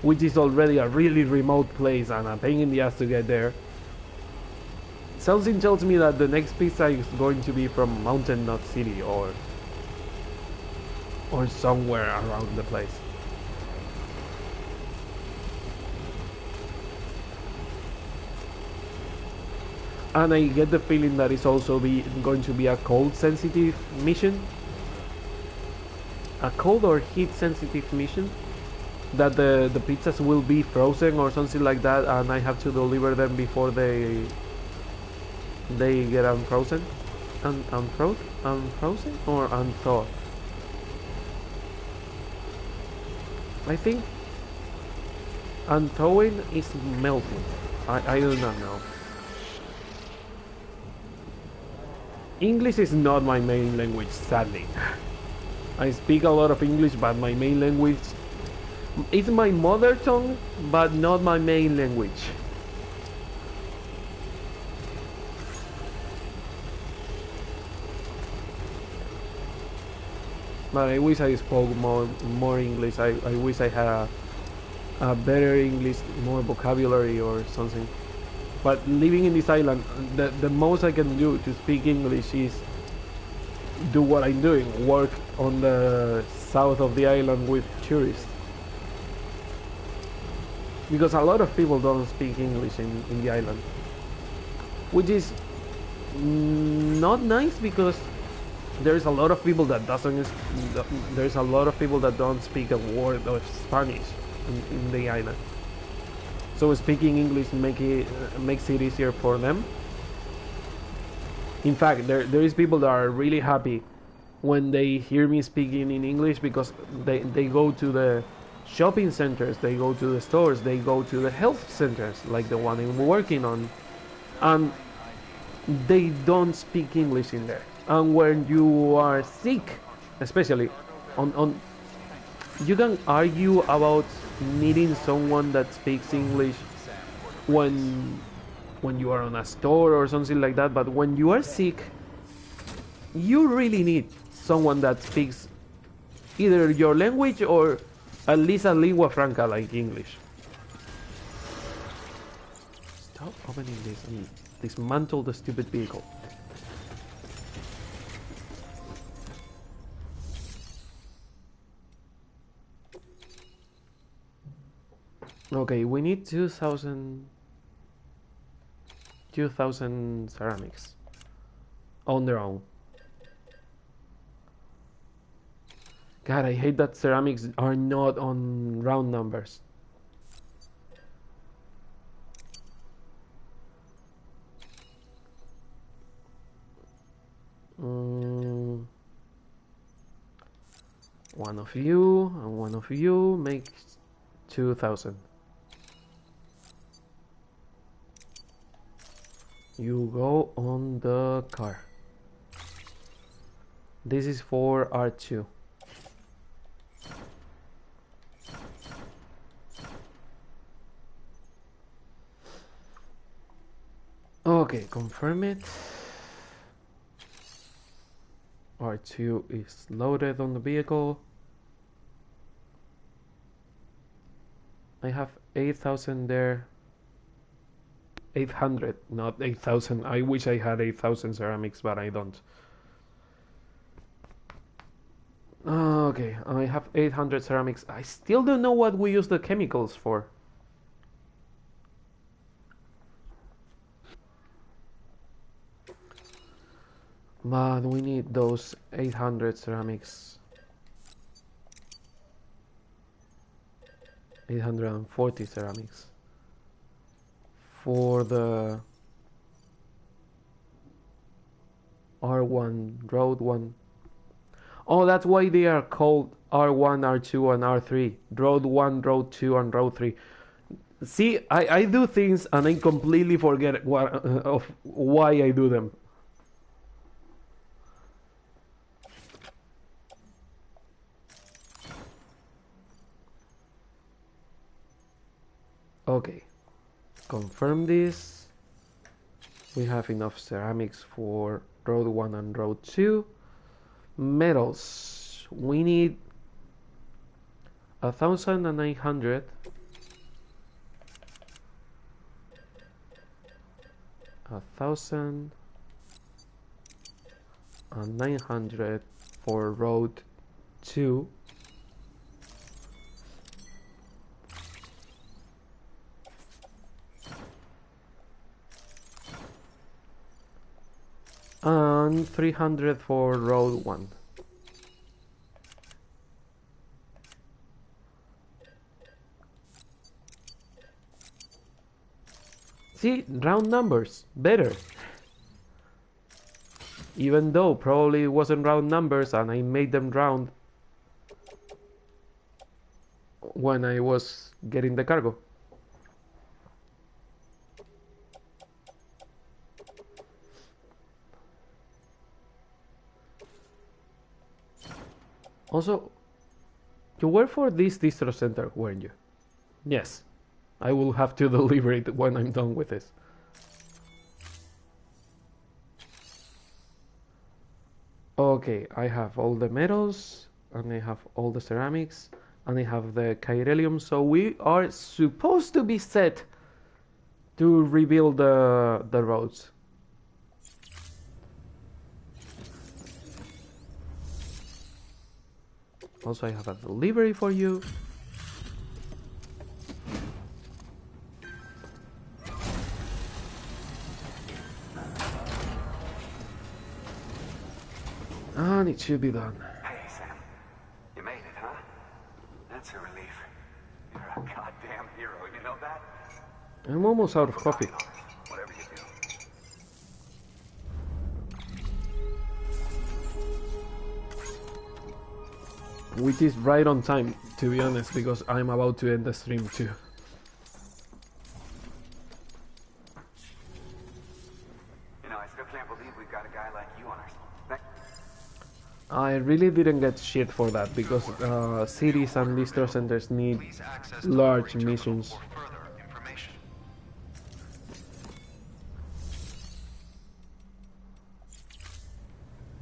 which is already a really remote place and a pain in the ass to get there, something tells me that the next pizza is going to be from Mountain Knot City or somewhere around the place. And I get the feeling that it's also going to be a cold sensitive mission, a cold or heat sensitive mission, that the pizzas will be frozen or something like that, and I have to deliver them before they get unfrozen, unfrozen or unthawed. I think unthawing is melting. I do not know. English is not my main language, sadly. I speak a lot of English, but my main language is my mother tongue, but not my main language. But I wish I spoke more English. I wish I had a better English, more vocabulary or something. But living in this island, the most I can do to speak English is do what I'm doing, work on the south of the island with tourists. Because a lot of people don't speak English in the island. Which is not nice because there's a lot of people that there's a lot of people that don't speak a word of Spanish in the island. So speaking English makes it easier for them. In fact, there is people that are really happy when they hear me speaking in English because they go to the shopping centers, they go to the stores, they go to the health centers like the one I'm working on, and they don't speak English in there. And when you are sick, especially on you can argue about needing someone that speaks English when you are on a store or something like that, but when you are sick, you really need someone that speaks either your language or at least a lingua franca like English. Stop opening this and dismantle the stupid vehicle. Okay, we need 2,000 ceramics on their own. God, I hate that ceramics are not on round numbers. One of you and one of you makes 2,000. You go on the car. This is for R2. Okay, confirm it. R2 is loaded on the vehicle. I have 8,000 there. 800, not 8,000. I wish I had 8,000 ceramics, but I don't. Okay, I have 800 ceramics. I still don't know what we use the chemicals for. But we need those 800 ceramics. 840 ceramics. For the R1 road one. Oh, that's why they are called R1, R2 and R3. Road 1, Road 2 and Road 3. See, I do things and I completely forget what of why I do them. Okay, confirm this. We have enough ceramics for road 1 and road 2. Metals. We need 1,900. 1,900 for road 2. And 300 for road 1. See, round numbers, better. Even though probably it wasn't round numbers and I made them round when I was getting the cargo. Also, you work for this distro center, weren't you? Yes. I will have to deliver it when I'm done with this. Okay, I have all the metals, and I have all the ceramics, and I have the chiralium, so we are supposed to be set to rebuild the roads. Also, I have a delivery for you. And it should be done. Hey, Sam. You made it, huh? That's a relief. You're a goddamn hero, you know that? I'm almost out of coffee. Whatever you do. Which is right on time, to be honest, because I'm about to end the stream too. You know, I still can't believe we've got a guy like you on our side. I really didn't get shit for that, because cities and distro centers need Please access large delivery terminal missions. for further information.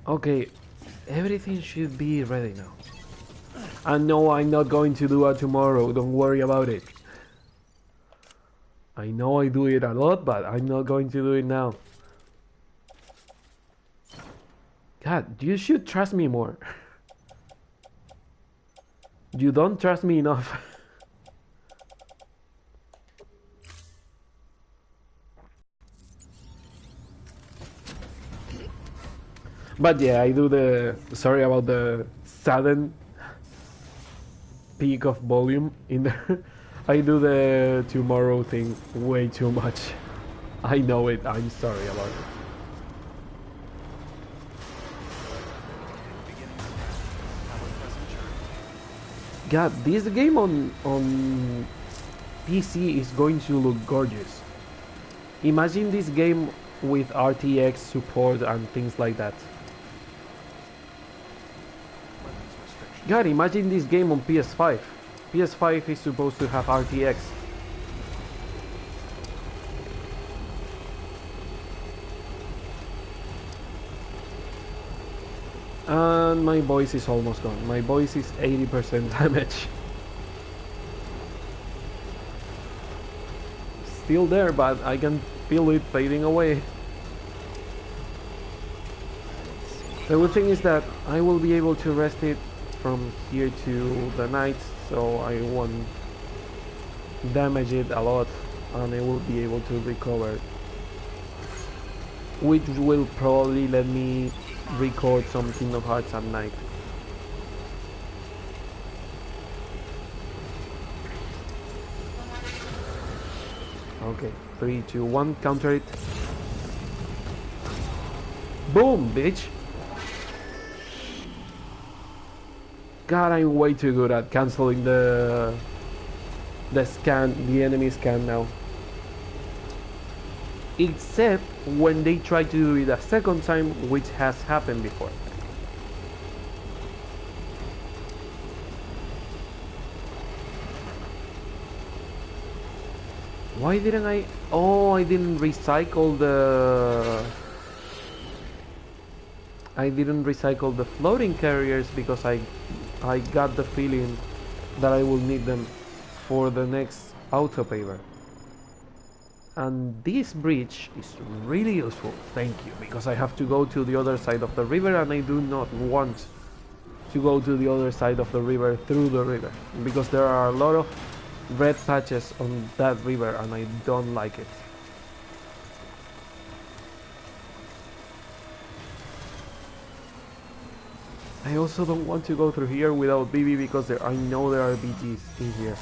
Okay, everything should be ready now. And no, I'm not going to do it tomorrow, don't worry about it. I know I do it a lot, but I'm not going to do it now. God, you should trust me more. You don't trust me enough. But yeah, I do the... Sorry about the sudden peak of volume in there. I do the tomorrow thing way too much. I know it, I'm sorry about it. God, this game on PC is going to look gorgeous. Imagine this game with RTX support and things like that. God, imagine this game on PS5. PS5 is supposed to have RTX. And my voice is almost gone. My voice is 80% damage. Still there, but I can feel it fading away. The good thing is that I will be able to rest it from here to the night, so I won't damage it a lot, and I will be able to recover, which will probably let me record some Kingdom Hearts at night. Okay, 3, 2, 1, counter it. Boom, bitch! God, I'm way too good at canceling the the enemy scan now. Except when they try to do it a second time, which has happened before. Why didn't I? Oh, I didn't recycle the. I didn't recycle the floating carriers because I got the feeling that I will need them for the next auto paver. And this bridge is really useful, thank you, because I have to go to the other side of the river and I do not want to go to the other side of the river through the river, because there are a lot of red patches on that river and I don't like it. I also don't want to go through here without BB because I know there are BTs in here.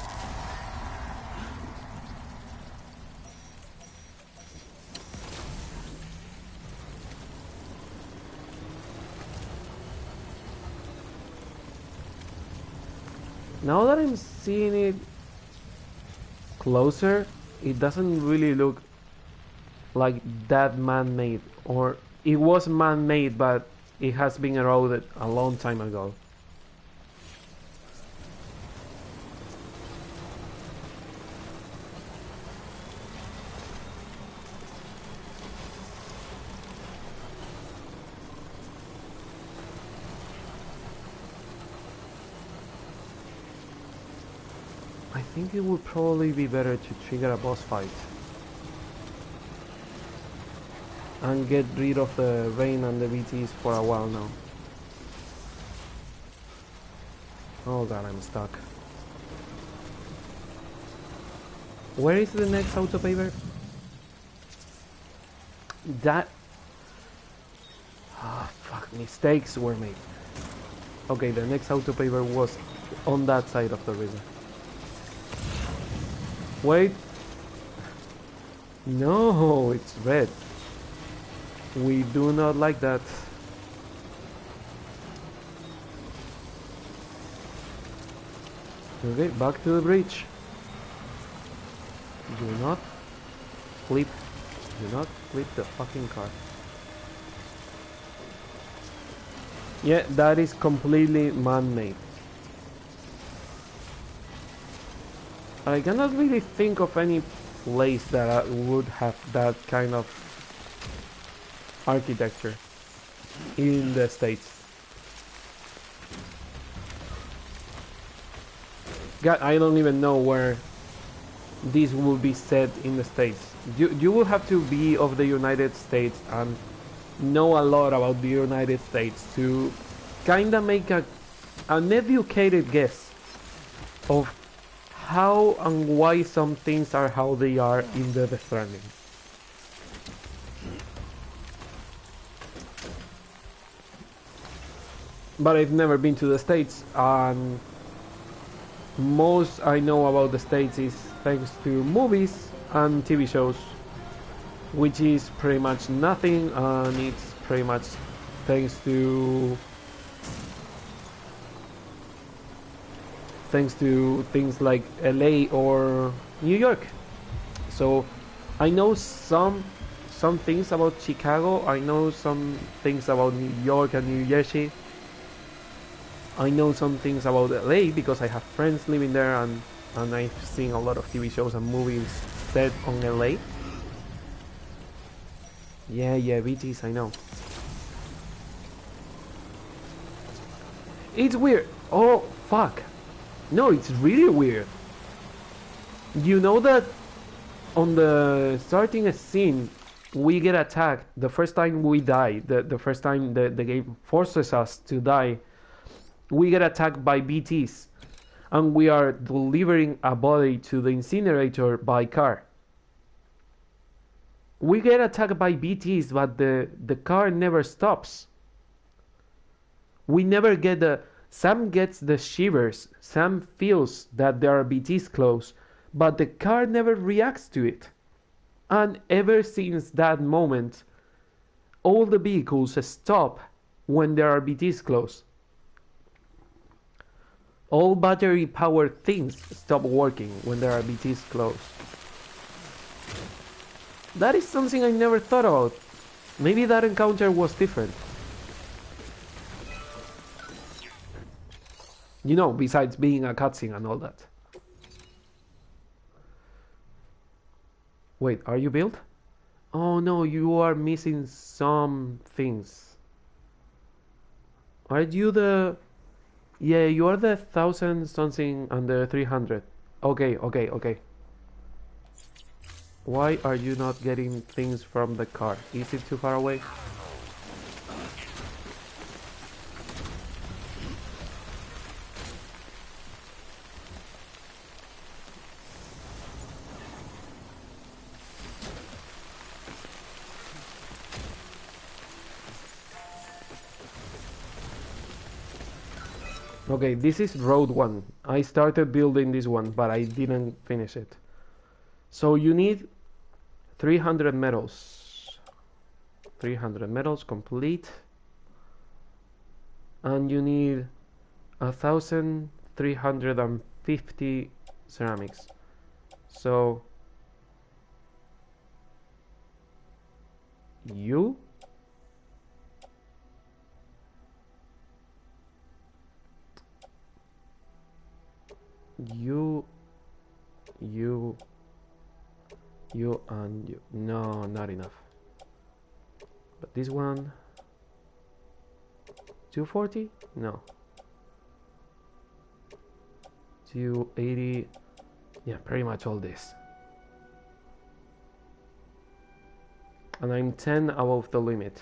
Now that I'm seeing it closer, it doesn't really look like that man-made, or it was man-made but it has been eroded a long time ago. I think it would probably be better to trigger a boss fight and get rid of the rain and the BTs for a while now. Oh god, I'm stuck. Where is the next auto paver? That... Ah, fuck, mistakes were made. Okay, the next auto paver was on that side of the river. Wait. No, it's red. We do not like that. Okay, back to the bridge. Do not flip. Do not flip the fucking car. Yeah, that is completely man-made. I cannot really think of any place that would have that kind of architecture in the States. God, I don't even know where this will be set in the States. You will have to be of the United States and know a lot about the United States to kinda make an educated guess of how and why some things are how they are in the Stranding. But I've never been to the States, and most I know about the States is thanks to movies and TV shows, which is pretty much nothing, and it's pretty much thanks to things like LA or New York. So I know some things about Chicago, I know some things about New York and New Jersey. I know some things about LA because I have friends living there, and I've seen a lot of TV shows and movies set on LA. Yeah, BTs, I know. It's weird. Oh, fuck. No, it's really weird. You know that on the starting a scene, we get attacked the first time we die, the first time the game forces us to die, we get attacked by BTs, and we are delivering a body to the incinerator by car. We get attacked by BTs, but the car never stops. We never get the... Sam gets the shivers, Sam feels that there are BTs close, but the car never reacts to it. And ever since that moment, all the vehicles stop when there are BTs close. All battery-powered things stop working when there are BTs close. That is something I never thought about. Maybe that encounter was different. You know, besides being a cutscene and all that. Wait, are you built? Oh no, you are missing some things. Are you the... Yeah, you are the 1000 something and the 300. Okay, okay, okay. Why are you not getting things from the car? Is it too far away? Okay, this is road 1. I started building this one, but I didn't finish it. So you need 300 metals. 300 metals complete. And you need 1350 ceramics. So you and you. No, not enough. But this one 240? No. 280. Yeah, pretty much all this. And I'm 10 above the limit.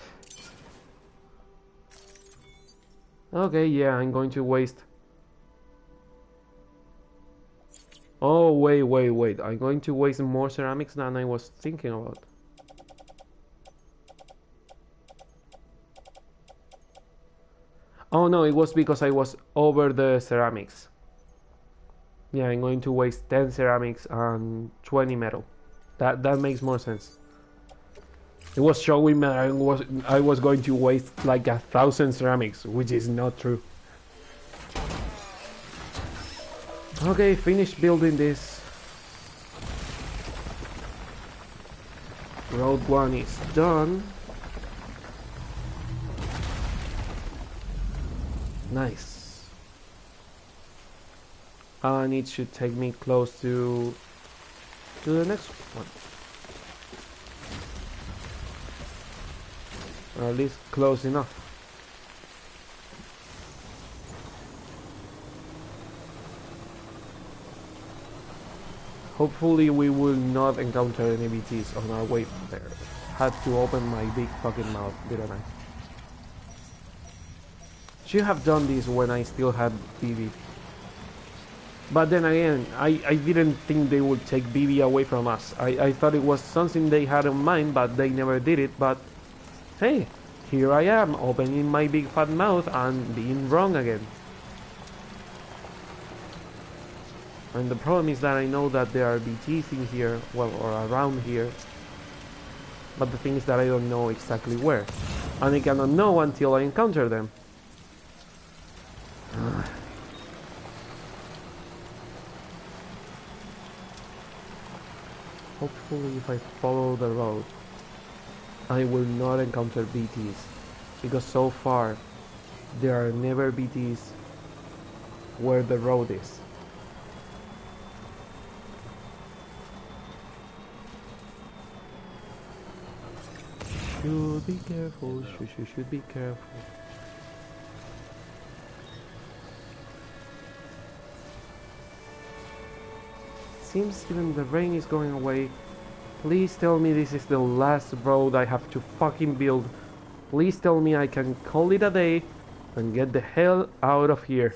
Okay, yeah, I'm going to waste... Oh, wait. I'm going to waste more ceramics than I was thinking about. Oh no, it was because I was over the ceramics. Yeah, I'm going to waste 10 ceramics and 20 metal. That makes more sense. It was showing me I was going to waste like 1000 ceramics, which is not true. Okay, finish building this. Road 1 is done. Nice. And it should take me close to the next one. Or at least close enough. Hopefully we will not encounter any BTs on our way there. Had to open my big fucking mouth, didn't I? Should have done this when I still had BB. But then again, I didn't think they would take BB away from us. I thought it was something they had in mind, but they never did it. But hey, here I am, opening my big fat mouth and being wrong again. And the problem is that I know that there are BTs in here, well, or around here. But the thing is that I don't know exactly where. And I cannot know until I encounter them. Hopefully if I follow the road, I will not encounter BTs. Because so far, there are never BTs where the road is. Should be careful, should be careful. Seems even the rain is going away. Please tell me this is the last road I have to fucking build. Please tell me I can call it a day and get the hell out of here.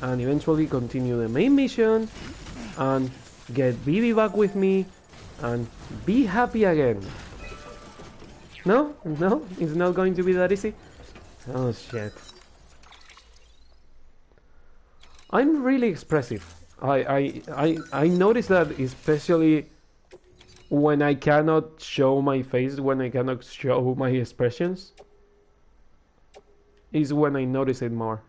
And eventually continue the main mission and get Bibi back with me and be happy again. No? No? It's not going to be that easy? Oh shit. I'm really expressive. I noticed that especially when I cannot show my face, when I cannot show my expressions, is when I notice it more.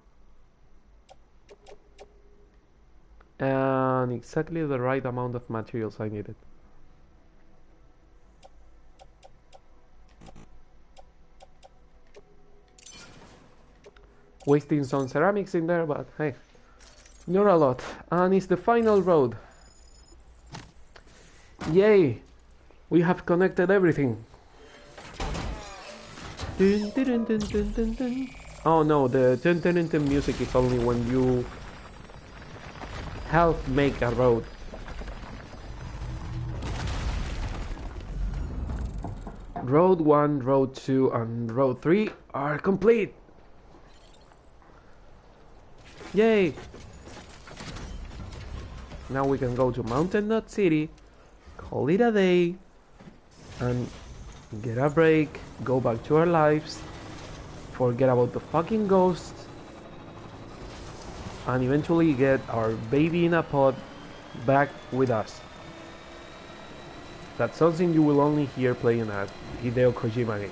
And exactly the right amount of materials I needed. Wasting some ceramics in there, but hey, not a lot. And it's the final road. Yay! We have connected everything. Dun, dun, dun, dun, dun, dun. Oh no, the dun, dun, dun, dun music is only when you help make a road. Road 1, Road 2, and Road 3 are complete! Yay! Now we can go to Mountain Nut City, call it a day, and get a break, go back to our lives, forget about the fucking ghosts, and eventually get our baby in a pod back with us. That's something you will only hear playing at Hideo Kojima game.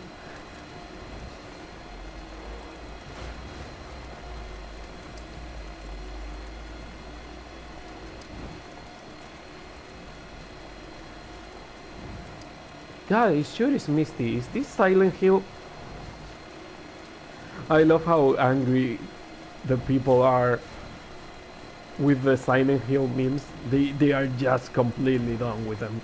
God, it sure is misty. Is this Silent Hill? I love how angry the people are with the Silent Hill memes. They are just completely done with them.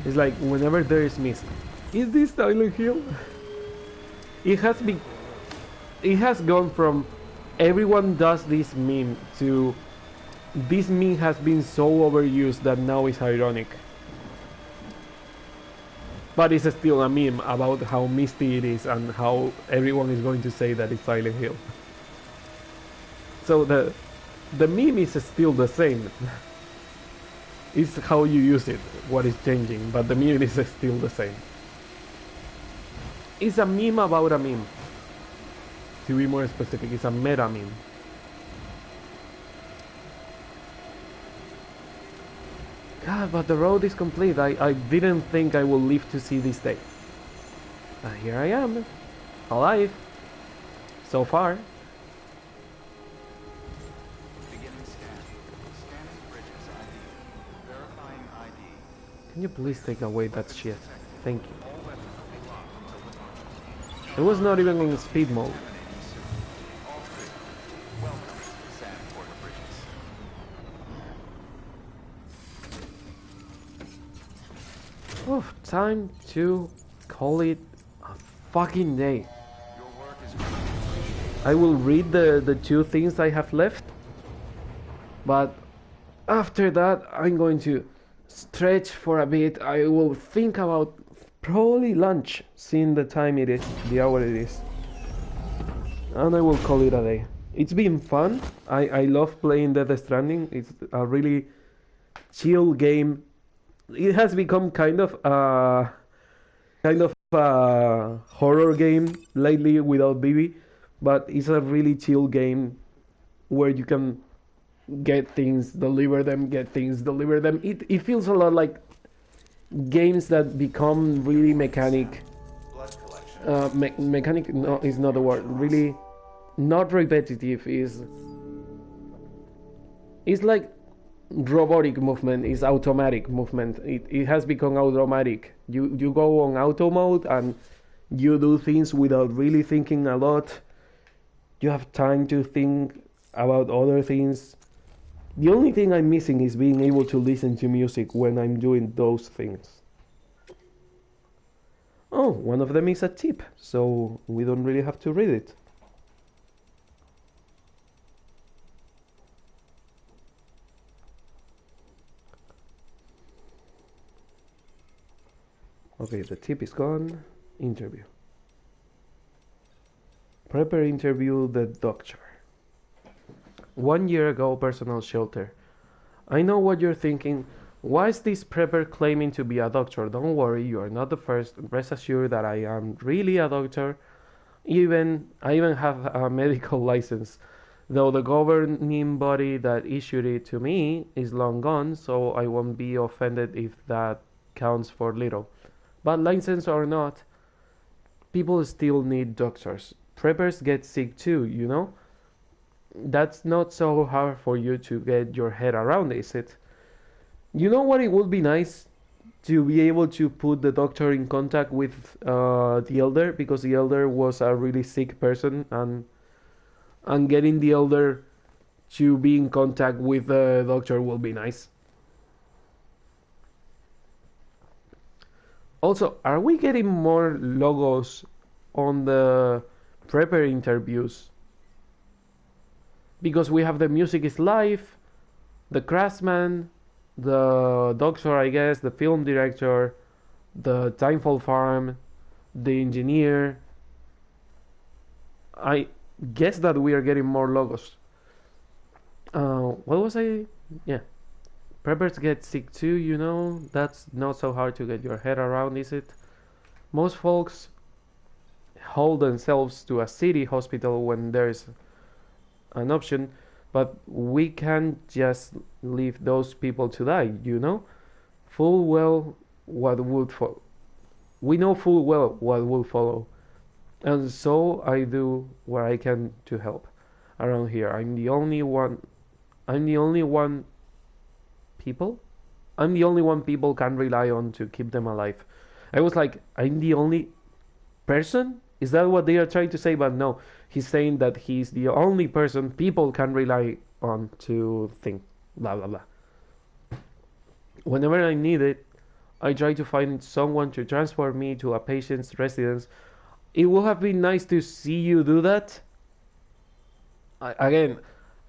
It's like whenever there is mist, is this Silent Hill? It has gone from everyone does this meme to this meme has been so overused that now it's ironic. But it's still a meme about how misty it is and how everyone is going to say that it's Silent Hill. So the meme is still the same. It's how you use it, what is changing, but the meme is still the same. It's a meme about a meme. To be more specific, it's a meta meme. God, but the road is complete. I didn't think I would live to see this day. And here I am, alive. So far. Beginning scan. Scanning bridges ID. Verifying ID. Can you please take away that shit? Thank you. All weapons will be locked until departure. It was not even in speed mode. Terminating soon. All clear. Welcome to San Porter Bridges. Oh, time to call it a fucking day. Your work is greatly appreciated. I will read the two things I have left, but after that I'm going to stretch for a bit. I will think about probably lunch, seeing the time it is, the hour it is, and I will call it a day. It's been fun. I love playing Death Stranding. It's a really chill game. It has become kind of a horror game lately without BB, but it's a really chill game where you can get things, deliver them, get things, deliver them. It feels a lot like games that become really mechanic. Blood collection. Mechanic no, is not the word. Really, not repetitive. Is like robotic movement, is automatic movement. It has become automatic. You go on auto mode and you do things without really thinking a lot. You have time to think about other things. The only thing I'm missing is being able to listen to music when I'm doing those things. Oh, one of them is a tip, so we don't really have to read it. Okay, the tip is gone. Interview. Prepper interview the doctor. 1 year ago, personal shelter. I know what you're thinking. Why is this prepper claiming to be a doctor? Don't worry, you are not the first. Rest assured that I am really a doctor. I even have a medical license. Though the governing body that issued it to me is long gone, so I won't be offended if that counts for little. But license or not, people still need doctors. Preppers get sick too, you know? That's not so hard for you to get your head around, is it? You know what? It would be nice to be able to put the doctor in contact with the elder, because the elder was a really sick person, and getting the elder to be in contact with the doctor will be nice. Also, are we getting more logos on the prepper interviews? Because we have the music is live, the craftsman, the doctor, I guess, the film director, the Timefall Farm, the engineer. I guess that we are getting more logos. What was I? Yeah. Preppers get sick too, you know? That's not so hard to get your head around, is it? Most folks hold themselves to a city hospital when there's an option, but we can't just leave those people to die, you know? Full well what would follow. We know full well what will follow. And so I do what I can to help around here. I'm the only one people? I'm the only one people can rely on to keep them alive. I was like, I'm the only person? Is that what they are trying to say? But no, he's saying that he's the only person people can rely on to think. Blah blah blah. Whenever I need it, I try to find someone to transport me to a patient's residence. It would have been nice to see you do that. Again,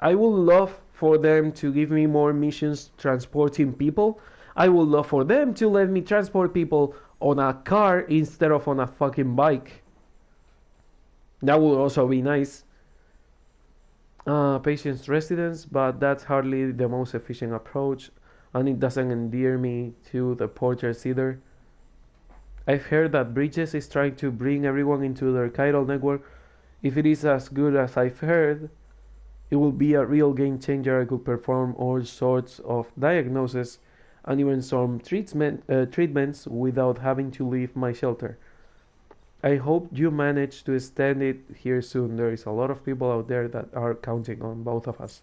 I would love for them to give me more missions transporting people. I would love for them to let me transport people on a car instead of on a fucking bike. That would also be nice. Patient's residence, but that's hardly the most efficient approach, and it doesn't endear me to the porters either. I've heard that Bridges is trying to bring everyone into their chiral network. If it is as good as I've heard, it will be a real game changer. I could perform all sorts of diagnoses and even some treatments without having to leave my shelter. I hope you manage to extend it here soon. There is a lot of people out there that are counting on both of us.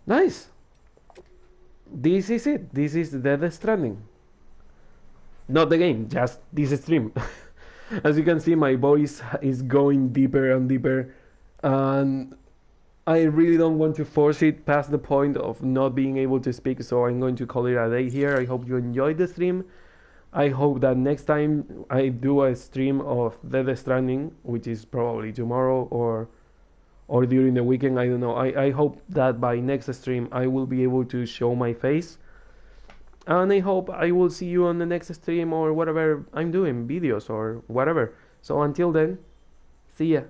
Nice! This is it. This is Death Stranding. Not the game, just this stream. As you can see, my voice is going deeper and deeper, and I really don't want to force it past the point of not being able to speak, so I'm going to call it a day here. I hope you enjoyed the stream. I hope that next time I do a stream of Death Stranding, which is probably tomorrow or during the weekend, I don't know. I hope that by next stream I will be able to show my face. And I hope I will see you on the next stream or whatever I'm doing, videos or whatever. So until then, see ya.